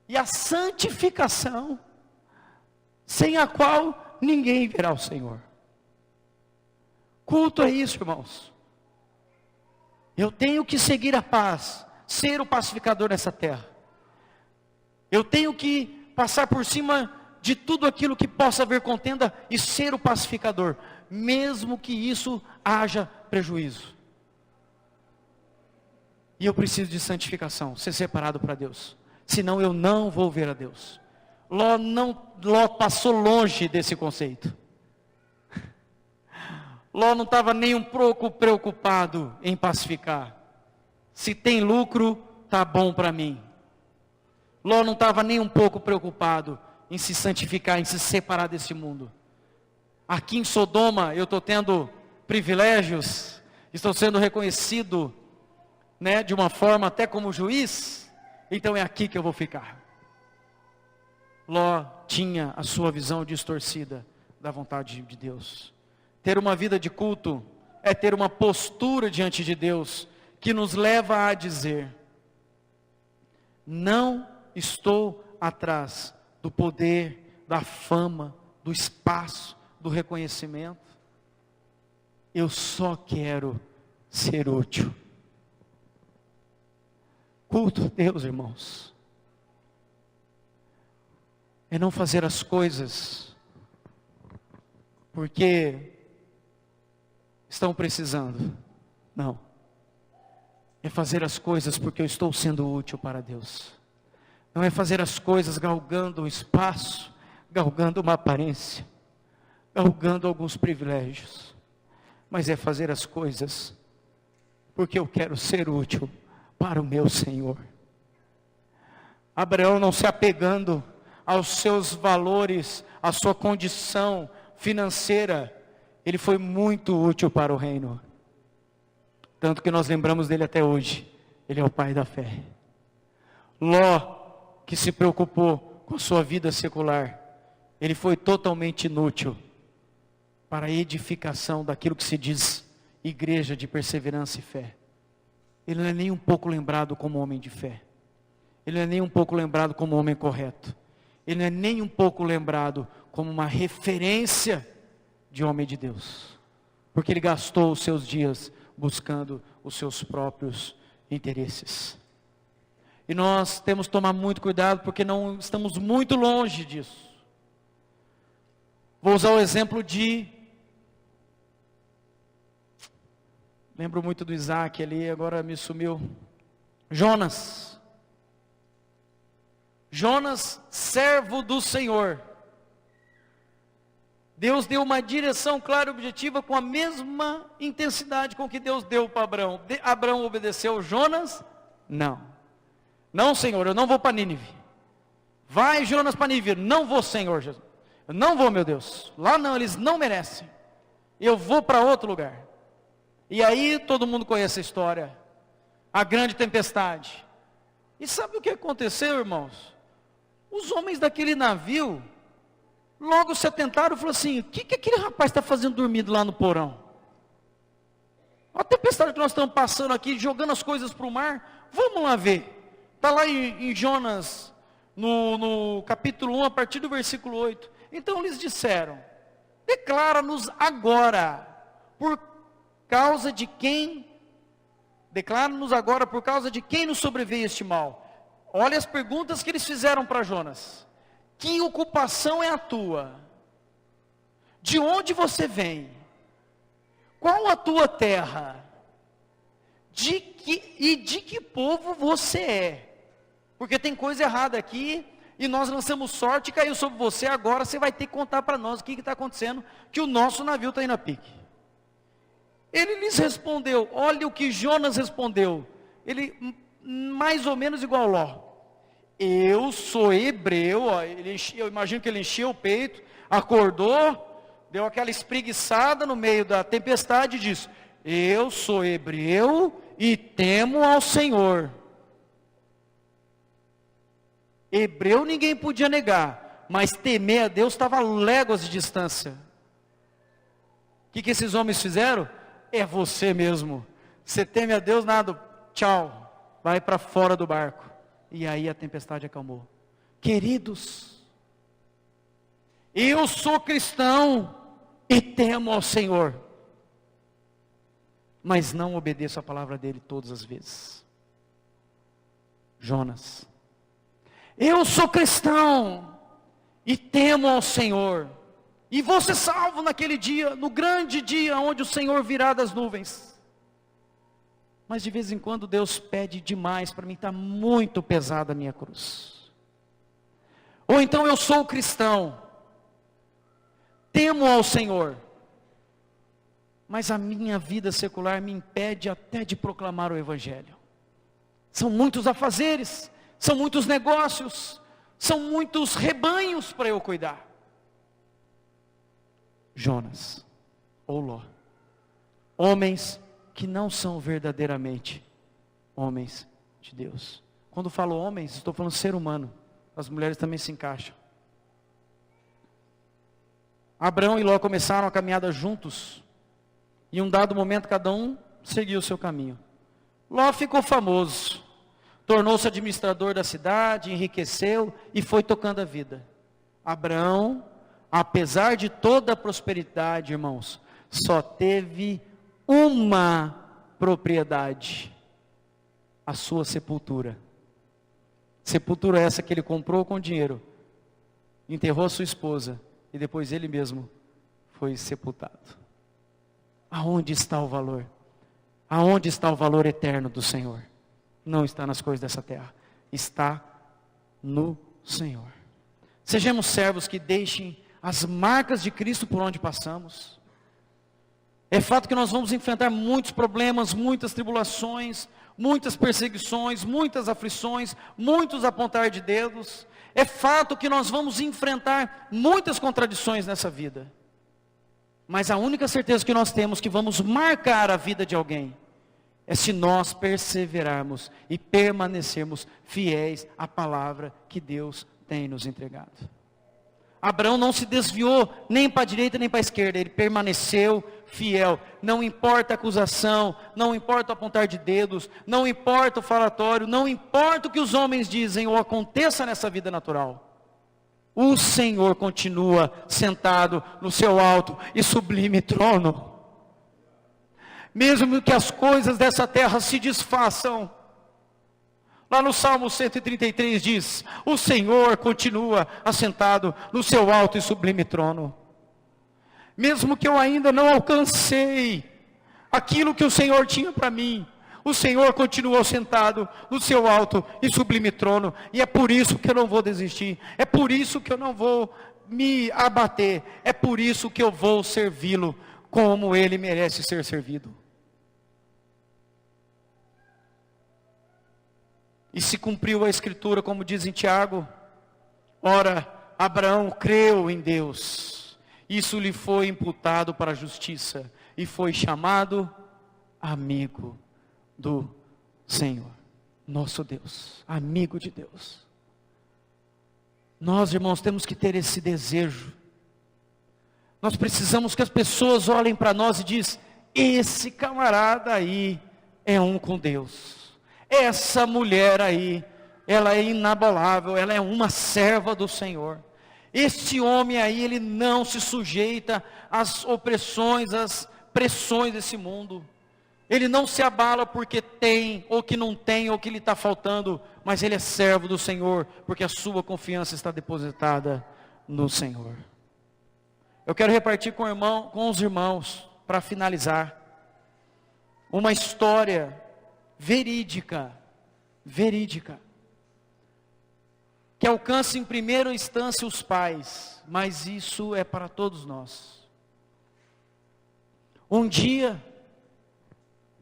e a santificação, sem a qual ninguém verá o Senhor. Culto é isso, irmãos. Eu tenho que seguir a paz, ser o pacificador nessa terra. Eu tenho que passar por cima de tudo aquilo que possa haver contenda e ser o pacificador, mesmo que isso haja prejuízo. E eu preciso de santificação, ser separado para Deus, senão eu não vou ver a Deus. Ló passou longe desse conceito. Ló não estava nem um pouco preocupado em pacificar. Se tem lucro, tá bom para mim. Ló não estava nem um pouco preocupado em se santificar, em se separar desse mundo. Aqui em Sodoma eu estou tendo privilégios, estou sendo reconhecido, de uma forma até como juiz, então é aqui que eu vou ficar. Ló tinha a sua visão distorcida da vontade de Deus. Ter uma vida de culto é ter uma postura diante de Deus que nos leva a dizer: não estou atrás do poder, da fama, do espaço, do reconhecimento. Eu só quero ser útil. Culto a Deus, irmãos, é não fazer as coisas porque estão precisando. Não. É fazer as coisas porque eu estou sendo útil para Deus. Não é fazer as coisas galgando um espaço, galgando uma aparência, galgando alguns privilégios. Mas é fazer as coisas porque eu quero ser útil para o meu Senhor. Abraão não se apegando aos seus valores, à sua condição financeira, ele foi muito útil para o reino. Tanto que nós lembramos dele até hoje. Ele é o pai da fé. Ló, que se preocupou com a sua vida secular, ele foi totalmente inútil para a edificação daquilo que se diz igreja de perseverança e fé. Ele não é nem um pouco lembrado como homem de fé. Ele não é nem um pouco lembrado como homem correto. Ele não é nem um pouco lembrado como uma referência de homem de Deus, porque ele gastou os seus dias buscando os seus próprios interesses. E nós temos que tomar muito cuidado, porque não estamos muito longe disso. Vou usar o exemplo lembro muito do Isaac ali, agora me sumiu. Jonas, servo do Senhor. Deus deu uma direção clara e objetiva com a mesma intensidade com que Deus deu para Abraão. Abraão obedeceu. Jonas, não. Não, Senhor, eu não vou para Nínive. Vai, Jonas, para Nínive. Não vou, Senhor Jesus. Eu não vou, meu Deus. Lá não, eles não merecem. Eu vou para outro lugar. E aí todo mundo conhece a história. A grande tempestade. E sabe o que aconteceu, irmãos? Os homens daquele navio logo se atentaram e falaram assim: o que aquele rapaz está fazendo dormindo lá no porão? A tempestade que nós estamos passando aqui, jogando as coisas para o mar, vamos lá ver. Está lá em Jonas, no capítulo 1, a partir do versículo 8. Então eles disseram: declara-nos agora, por causa de quem nos sobreveio este mal. Olha as perguntas que eles fizeram para Jonas. Que ocupação é a tua? De onde você vem? Qual a tua terra? de que povo você é? Porque tem coisa errada aqui, e nós lançamos sorte e caiu sobre você, agora você vai ter que contar para nós o que está acontecendo, que o nosso navio está indo a pique. Ele lhes respondeu, olha o que Jonas respondeu, ele mais ou menos igual Ló. Eu sou hebreu, eu imagino que ele encheu o peito, acordou, deu aquela espreguiçada no meio da tempestade e disse, eu sou hebreu e temo ao Senhor. Hebreu ninguém podia negar, mas temer a Deus estava a léguas de distância. O que esses homens fizeram? É você mesmo. Você teme a Deus, nada, tchau, vai para fora do barco. E aí a tempestade acalmou. Queridos, eu sou cristão e temo ao Senhor, mas não obedeço a palavra dele todas as vezes. Jonas, eu sou cristão e temo ao Senhor, e vou ser salvo naquele dia, no grande dia onde o Senhor virá das nuvens. Mas de vez em quando Deus pede demais para mim, está muito pesada a minha cruz. Ou então eu sou cristão, temo ao Senhor, mas a minha vida secular me impede até de proclamar o Evangelho. São muitos afazeres, são muitos negócios, são muitos rebanhos para eu cuidar. Jonas ou Ló, homens que não são verdadeiramente homens de Deus. Quando falo homens, estou falando ser humano. As mulheres também se encaixam. Abraão e Ló começaram a caminhada juntos. E em um dado momento cada um seguiu o seu caminho. Ló ficou famoso. Tornou-se administrador da cidade, enriqueceu e foi tocando a vida. Abraão, apesar de toda a prosperidade, irmãos, só teve uma propriedade, a sua sepultura. Sepultura essa que ele comprou com dinheiro, enterrou a sua esposa e depois ele mesmo foi sepultado. Aonde está o valor? Aonde está o valor eterno do Senhor? Não está nas coisas dessa terra, está no Senhor. Sejamos servos que deixem as marcas de Cristo por onde passamos. É fato que nós vamos enfrentar muitos problemas, muitas tribulações, muitas perseguições, muitas aflições, muitos apontar de dedos. É fato que nós vamos enfrentar muitas contradições nessa vida. Mas a única certeza que nós temos que vamos marcar a vida de alguém é se nós perseverarmos e permanecermos fiéis à palavra que Deus tem nos entregado. Abraão não se desviou nem para a direita nem para a esquerda, ele permaneceu fiel. Não importa a acusação, não importa o apontar de dedos, não importa o falatório, não importa o que os homens dizem ou aconteça nessa vida natural. O Senhor continua sentado no seu alto e sublime trono. Mesmo que as coisas dessa terra se desfaçam, lá no Salmo 133 diz, o Senhor continua assentado no seu alto e sublime trono. Mesmo que eu ainda não alcancei aquilo que o Senhor tinha para mim, o Senhor continua sentado no seu alto e sublime trono, e é por isso que eu não vou desistir, é por isso que eu não vou me abater, é por isso que eu vou servi-lo como ele merece ser servido. E se cumpriu a escritura, como diz em Tiago, ora, Abraão creu em Deus, isso lhe foi imputado para a justiça, e foi chamado amigo do Senhor, nosso Deus, amigo de Deus. Nós, irmãos, temos que ter esse desejo. Nós precisamos que as pessoas olhem para nós e diz: esse camarada aí é um com Deus. Essa mulher aí, ela é inabalável, ela é uma serva do Senhor. Este homem aí, ele não se sujeita às opressões, às pressões desse mundo. Ele não se abala porque tem, ou que não tem, ou que lhe está faltando, mas ele é servo do Senhor, porque a sua confiança está depositada no Senhor. Eu quero repartir com os irmãos, para finalizar, uma história verídica, que alcance em primeira instância os pais, mas isso é para todos nós. Um dia,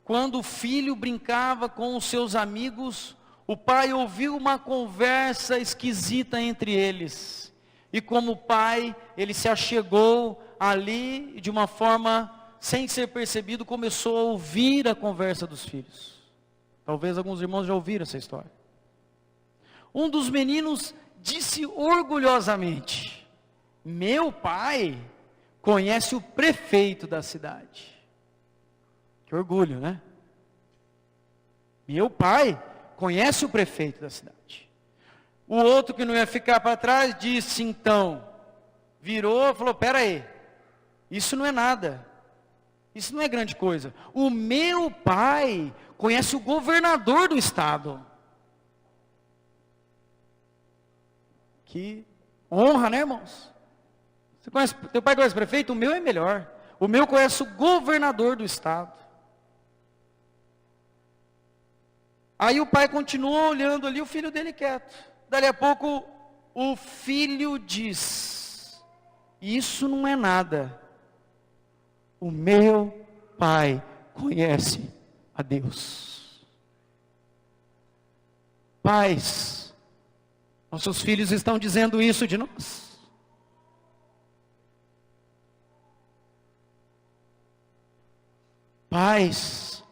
quando o filho brincava com os seus amigos, o pai ouviu uma conversa esquisita entre eles. E como pai, ele se achegou ali e de uma forma, sem ser percebido, começou a ouvir a conversa dos filhos. Talvez alguns irmãos já ouviram essa história. Um dos meninos disse orgulhosamente: meu pai conhece o prefeito da cidade. Que orgulho, né? Meu pai conhece o prefeito da cidade. O outro, que não ia ficar para trás, disse então, virou e falou: pera aí, isso não é nada, isso não é grande coisa. O meu pai conhece o governador do estado. Que honra, né, irmãos? Você conhece, teu pai conhece o prefeito? O meu é melhor. O meu conhece o governador do estado. Aí o pai continuou olhando ali, o filho dele quieto. Dali a pouco, o filho diz: isso não é nada. O meu pai conhece a Deus. Pais, nossos filhos estão dizendo isso de nós. Pais,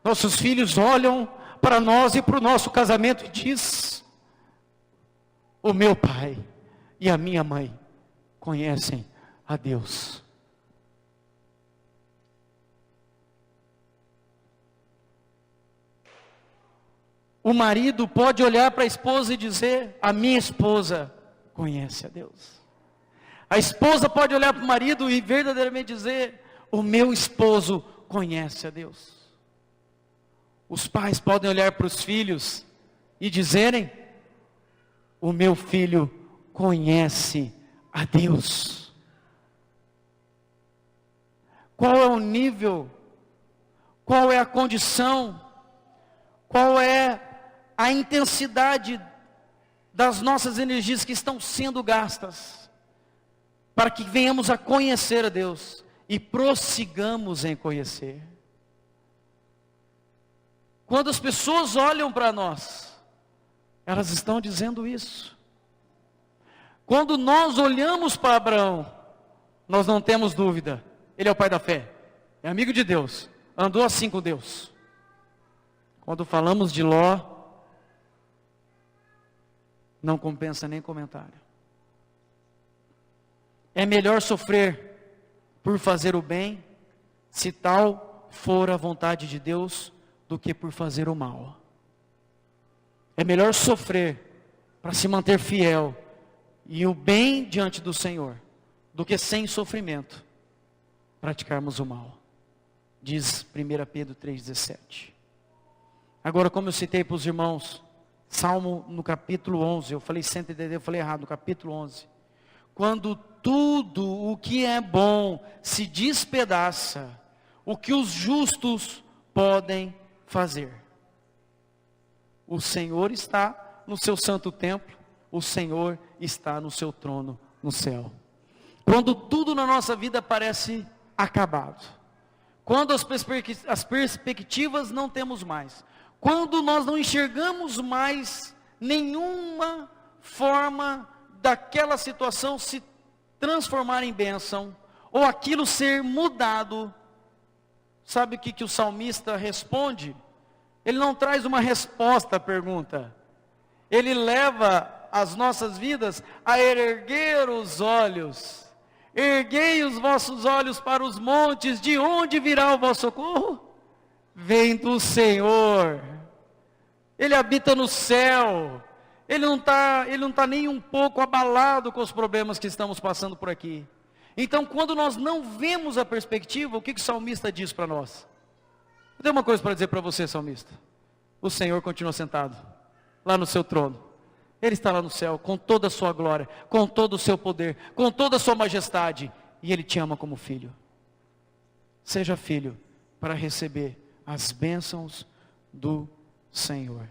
nossos filhos olham para nós e para o nosso casamento e diz: o meu pai e a minha mãe conhecem a Deus. O marido pode olhar para a esposa e dizer: a minha esposa conhece a Deus. A esposa pode olhar para o marido e verdadeiramente dizer: o meu esposo conhece a Deus. Os pais podem olhar para os filhos e dizerem: o meu filho conhece a Deus. Qual é o nível? Qual é a condição? Qual é a intensidade das nossas energias que estão sendo gastas para que venhamos a conhecer a Deus e prossigamos em conhecer? Quando as pessoas olham para nós, elas estão dizendo isso. Quando nós olhamos para Abraão, nós não temos dúvida, ele é o pai da fé, é amigo de Deus, andou assim com Deus. Quando falamos de Ló, não compensa nem comentário. É melhor sofrer por fazer o bem, se tal for a vontade de Deus, do que por fazer o mal. É melhor sofrer para se manter fiel e o bem diante do Senhor, do que sem sofrimento praticarmos o mal. Diz 1 Pedro 3,17. Agora, como eu citei para os irmãos, Salmo no capítulo 11, eu falei 100, eu falei errado, no capítulo 11. Quando tudo o que é bom se despedaça, o que os justos podem fazer? O Senhor está no seu santo templo, o Senhor está no seu trono no céu. Quando tudo na nossa vida parece acabado, quando as perspectivas não temos mais, quando nós não enxergamos mais nenhuma forma daquela situação se transformar em bênção, ou aquilo ser mudado, sabe o que o salmista responde? Ele não traz uma resposta à pergunta. Ele leva as nossas vidas a erguer os olhos. Erguei os vossos olhos para os montes, de onde virá o vosso socorro? Vem do Senhor. Ele habita no céu. Ele não está nem um pouco abalado com os problemas que estamos passando por aqui. Então, quando nós não vemos a perspectiva, o que o salmista diz para nós? Eu tenho uma coisa para dizer para você, salmista. O Senhor continua sentado lá no seu trono. Ele está lá no céu, com toda a sua glória, com todo o seu poder, com toda a sua majestade. E Ele te ama como filho. Seja filho para receber as bênçãos do Senhor.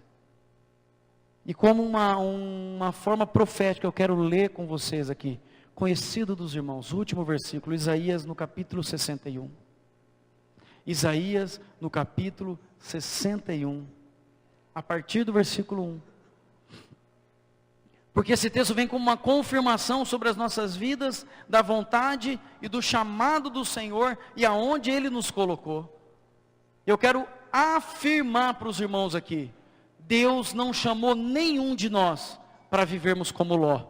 E como uma forma profética, eu quero ler com vocês aqui, conhecido dos irmãos, o último versículo, Isaías no capítulo 61. Isaías no capítulo 61, a partir do versículo 1. Porque esse texto vem como uma confirmação sobre as nossas vidas, da vontade e do chamado do Senhor e aonde Ele nos colocou. Eu quero afirmar para os irmãos aqui, Deus não chamou nenhum de nós para vivermos como Ló.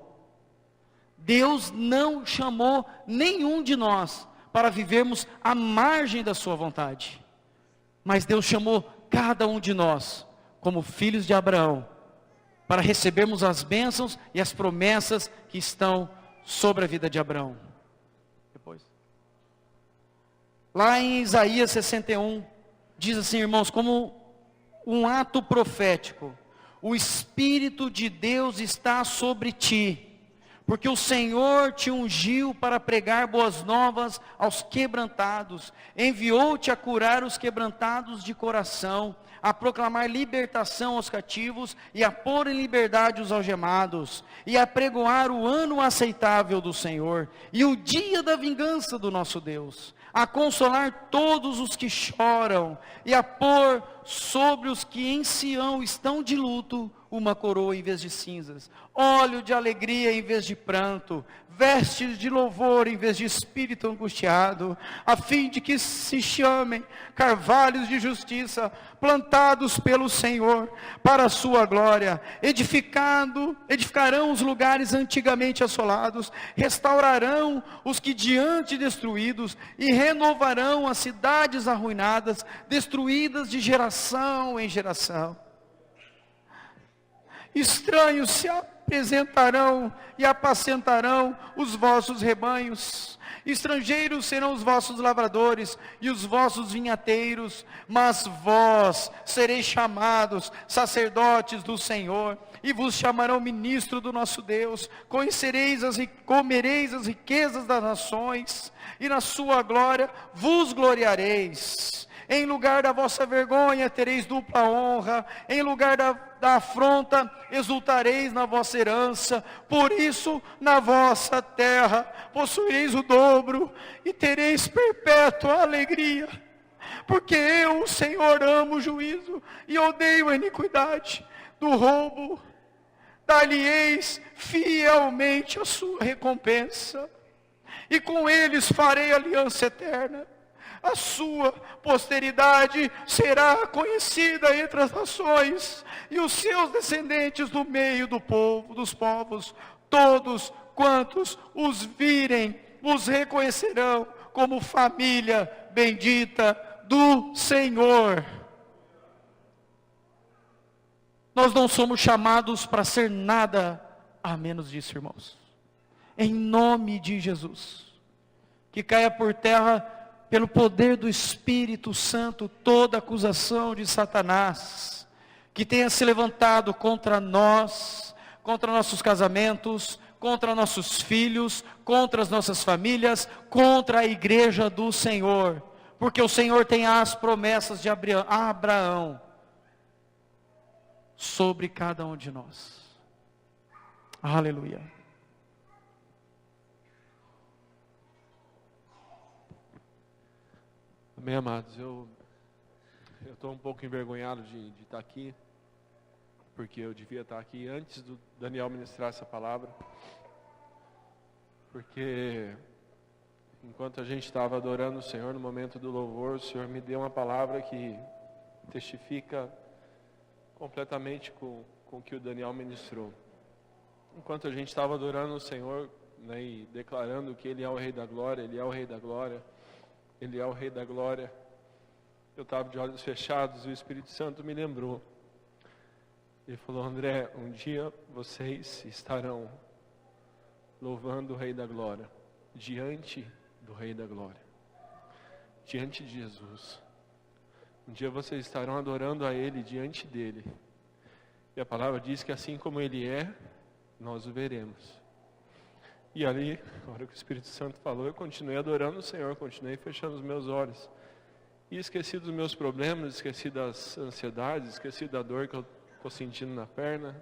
Deus não chamou nenhum de nós para vivermos à margem da sua vontade. Mas Deus chamou cada um de nós como filhos de Abraão, para recebermos as bênçãos e as promessas que estão sobre a vida de Abraão. Depois. Lá em Isaías 61, diz assim, irmãos, como um ato profético: o Espírito de Deus está sobre ti, porque o Senhor te ungiu para pregar boas novas aos quebrantados, enviou-te a curar os quebrantados de coração, a proclamar libertação aos cativos e a pôr em liberdade os algemados, e a pregoar o ano aceitável do Senhor e o dia da vingança do nosso Deus, a consolar todos os que choram e a pôr sobre os que em Sião estão de luto uma coroa em vez de cinzas, óleo de alegria em vez de pranto, vestes de louvor em vez de espírito angustiado, a fim de que se chamem carvalhos de justiça, plantados pelo Senhor, para a sua glória, edificarão os lugares antigamente assolados, restaurarão os que diante destruídos, e renovarão as cidades arruinadas, destruídas de geração em geração. Estranhos se apresentarão e apacentarão os vossos rebanhos. Estrangeiros serão os vossos lavradores e os vossos vinhateiros, mas vós sereis chamados sacerdotes do Senhor, e vos chamarão ministro do nosso Deus. Comereis as riquezas das nações, e na sua glória vos gloriareis. Em lugar da vossa vergonha tereis dupla honra, em lugar da afronta exultareis na vossa herança. Por isso na vossa terra possuireis o dobro e tereis perpétua alegria. Porque eu, o Senhor, amo o juízo e odeio a iniquidade. Do roubo dar-lhe-eis fielmente a sua recompensa, e com eles farei aliança eterna. A sua posteridade será conhecida entre as nações, e os seus descendentes do meio dos povos. Todos quantos os virem, os reconhecerão como família bendita do Senhor. Nós não somos chamados para ser nada a menos disso, irmãos. Em nome de Jesus, que caia por terra, pelo poder do Espírito Santo, toda acusação de Satanás, que tenha se levantado contra nós, contra nossos casamentos, contra nossos filhos, contra as nossas famílias, contra a igreja do Senhor, porque o Senhor tem as promessas de Abraão sobre cada um de nós. Aleluia. Amém, amados. Eu estou um pouco envergonhado de estar aqui, porque eu devia estar aqui antes do Daniel ministrar essa palavra, porque enquanto a gente estava adorando o Senhor no momento do louvor, o Senhor me deu uma palavra que testifica completamente com o que o Daniel ministrou. Enquanto a gente estava adorando o Senhor, né, e declarando que Ele é o Rei da Glória, Ele é o Rei da Glória, Ele é o Rei da Glória, eu estava de olhos fechados e o Espírito Santo me lembrou. Ele falou: André, um dia vocês estarão louvando o Rei da Glória, diante do Rei da Glória, diante de Jesus. Um dia vocês estarão adorando a Ele diante dEle. E a palavra diz que assim como Ele é, nós o veremos. E ali, na hora que o Espírito Santo falou, eu continuei adorando o Senhor, continuei fechando os meus olhos. E esqueci dos meus problemas, esqueci das ansiedades, esqueci da dor que eu estou sentindo na perna.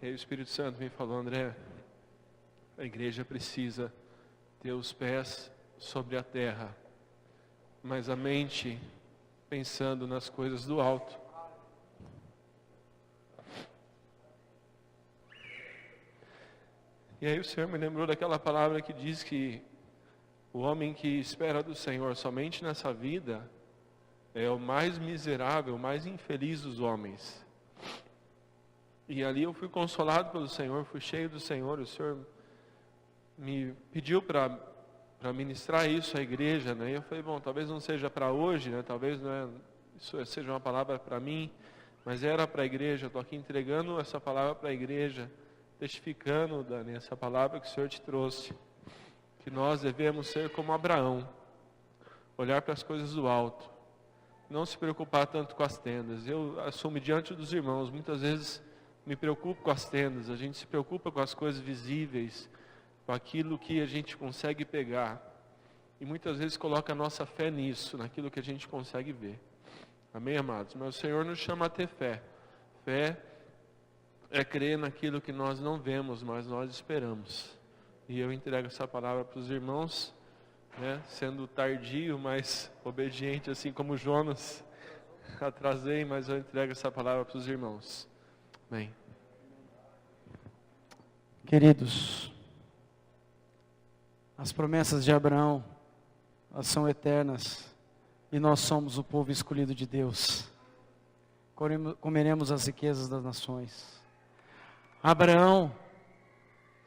E aí o Espírito Santo me falou: André, a igreja precisa ter os pés sobre a terra, mas a mente pensando nas coisas do alto. E aí o Senhor me lembrou daquela palavra que diz que o homem que espera do Senhor somente nessa vida é o mais miserável, o mais infeliz dos homens. E ali eu fui consolado pelo Senhor, fui cheio do Senhor. O Senhor me pediu para ministrar isso à igreja, né? E eu falei, bom, talvez não seja para hoje, né? Talvez isso seja uma palavra para mim, mas era para a igreja. Eu estou aqui entregando essa palavra para a igreja, testificando, Dani, essa palavra que o Senhor te trouxe. Que nós devemos ser como Abraão, olhar para as coisas do alto, não se preocupar tanto com as tendas. Eu assumo diante dos irmãos, muitas vezes me preocupo com as tendas, a gente se preocupa com as coisas visíveis, com aquilo que a gente consegue pegar, e muitas vezes coloca a nossa fé nisso, naquilo que a gente consegue ver. Amém, amados? Mas o Senhor nos chama a ter fé. Fé é crer naquilo que nós não vemos, mas nós esperamos. E eu entrego essa palavra para os irmãos, né, sendo tardio, mas obediente, assim como Jonas. Atrasei, mas eu entrego essa palavra para os irmãos. Amém. Queridos, as promessas de Abraão, elas são eternas, e nós somos o povo escolhido de Deus. Comeremos as riquezas das nações. Abraão,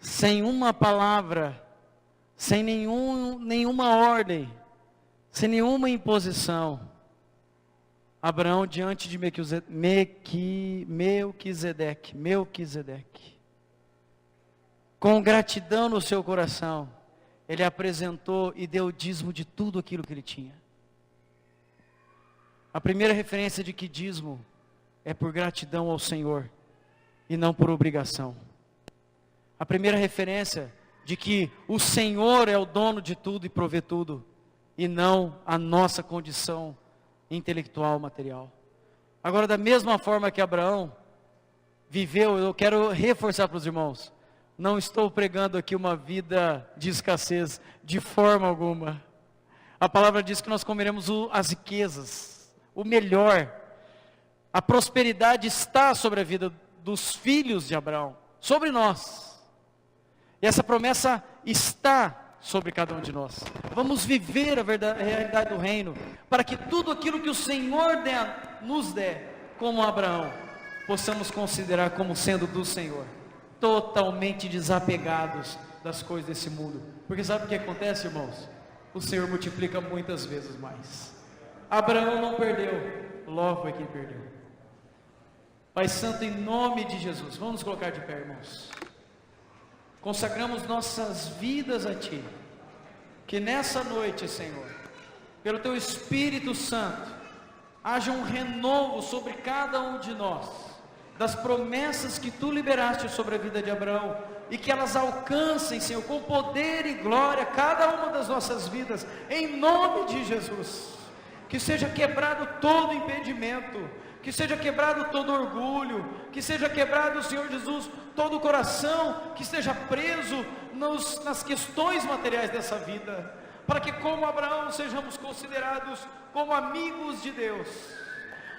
sem uma palavra, sem nenhuma ordem, sem nenhuma imposição, Abraão diante de Melquisedeque, com gratidão no seu coração, ele apresentou e deu o dízimo de tudo aquilo que ele tinha. A primeira referência de que dízimo é por gratidão ao Senhor e não por obrigação. A primeira referência de que o Senhor é o dono de tudo e provê tudo, e não a nossa condição intelectual, material. Agora, da mesma forma que Abraão viveu, eu quero reforçar para os irmãos, não estou pregando aqui uma vida de escassez, de forma alguma. A palavra diz que nós comeremos as riquezas, o melhor. A prosperidade está sobre a vida dos filhos de Abraão, sobre nós. E essa promessa está sobre cada um de nós. Vamos viver a realidade do reino, para que tudo aquilo que o Senhor nos der, como Abraão, possamos considerar como sendo do Senhor, totalmente desapegados das coisas desse mundo. Porque sabe o que acontece, irmãos? O Senhor multiplica muitas vezes mais. Abraão não perdeu, logo é quem perdeu. Pai Santo, em nome de Jesus, vamos nos colocar de pé, irmãos. Consagramos nossas vidas a Ti. Que nessa noite, Senhor, pelo Teu Espírito Santo, haja um renovo sobre cada um de nós, das promessas que Tu liberaste sobre a vida de Abraão, e que elas alcancem, Senhor, com poder e glória, cada uma das nossas vidas, em nome de Jesus. Que seja quebrado todo impedimento, que seja quebrado todo orgulho, que seja quebrado, Senhor Jesus, todo o coração que esteja preso nas questões materiais dessa vida, para que como Abraão sejamos considerados como amigos de Deus,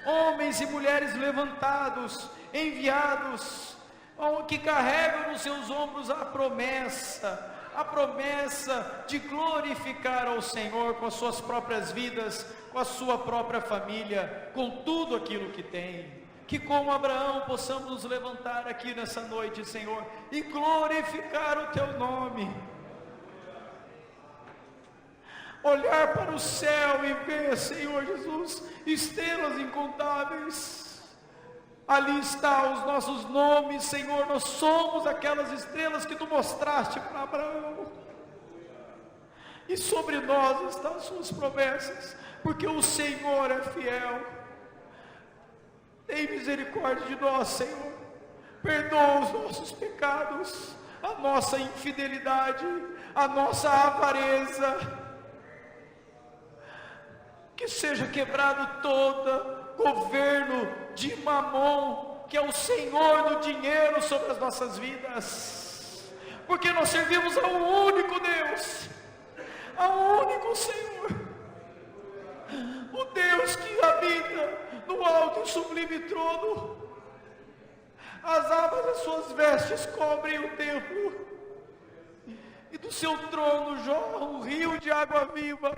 homens e mulheres levantados, enviados, que carregam nos seus ombros a promessa de glorificar ao Senhor com as suas próprias vidas, com a sua própria família, com tudo aquilo que tem. Que como Abraão possamos nos levantar aqui nessa noite, Senhor, e glorificar o Teu nome. Olhar para o céu e ver, Senhor Jesus, estrelas incontáveis. Ali estão os nossos nomes, Senhor, nós somos aquelas estrelas que Tu mostraste para Abraão. E sobre nós estão as Suas promessas, porque o Senhor é fiel. Tem misericórdia de nós, Senhor. Perdoa os nossos pecados, a nossa infidelidade, a nossa avareza. que seja quebrado todo governo de Mamon, que é o Senhor do dinheiro sobre as nossas vidas, porque nós servimos ao único Deus, ao único Senhor, o Deus que habita no alto e sublime trono. As abas das suas vestes cobrem o templo, e do seu trono jorra um rio de água viva,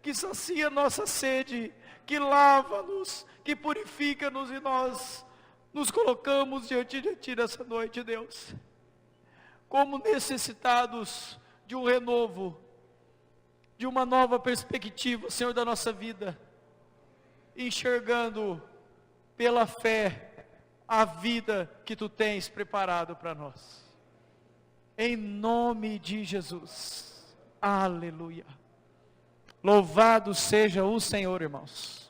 que sacia nossa sede, que lava-nos, que purifica-nos, e nós nos colocamos diante de Ti nessa noite, Deus, como necessitados de um renovo, de uma nova perspectiva, Senhor, da nossa vida, enxergando pela fé a vida que Tu tens preparado para nós. Em nome de Jesus. Aleluia. Louvado seja o Senhor, irmãos.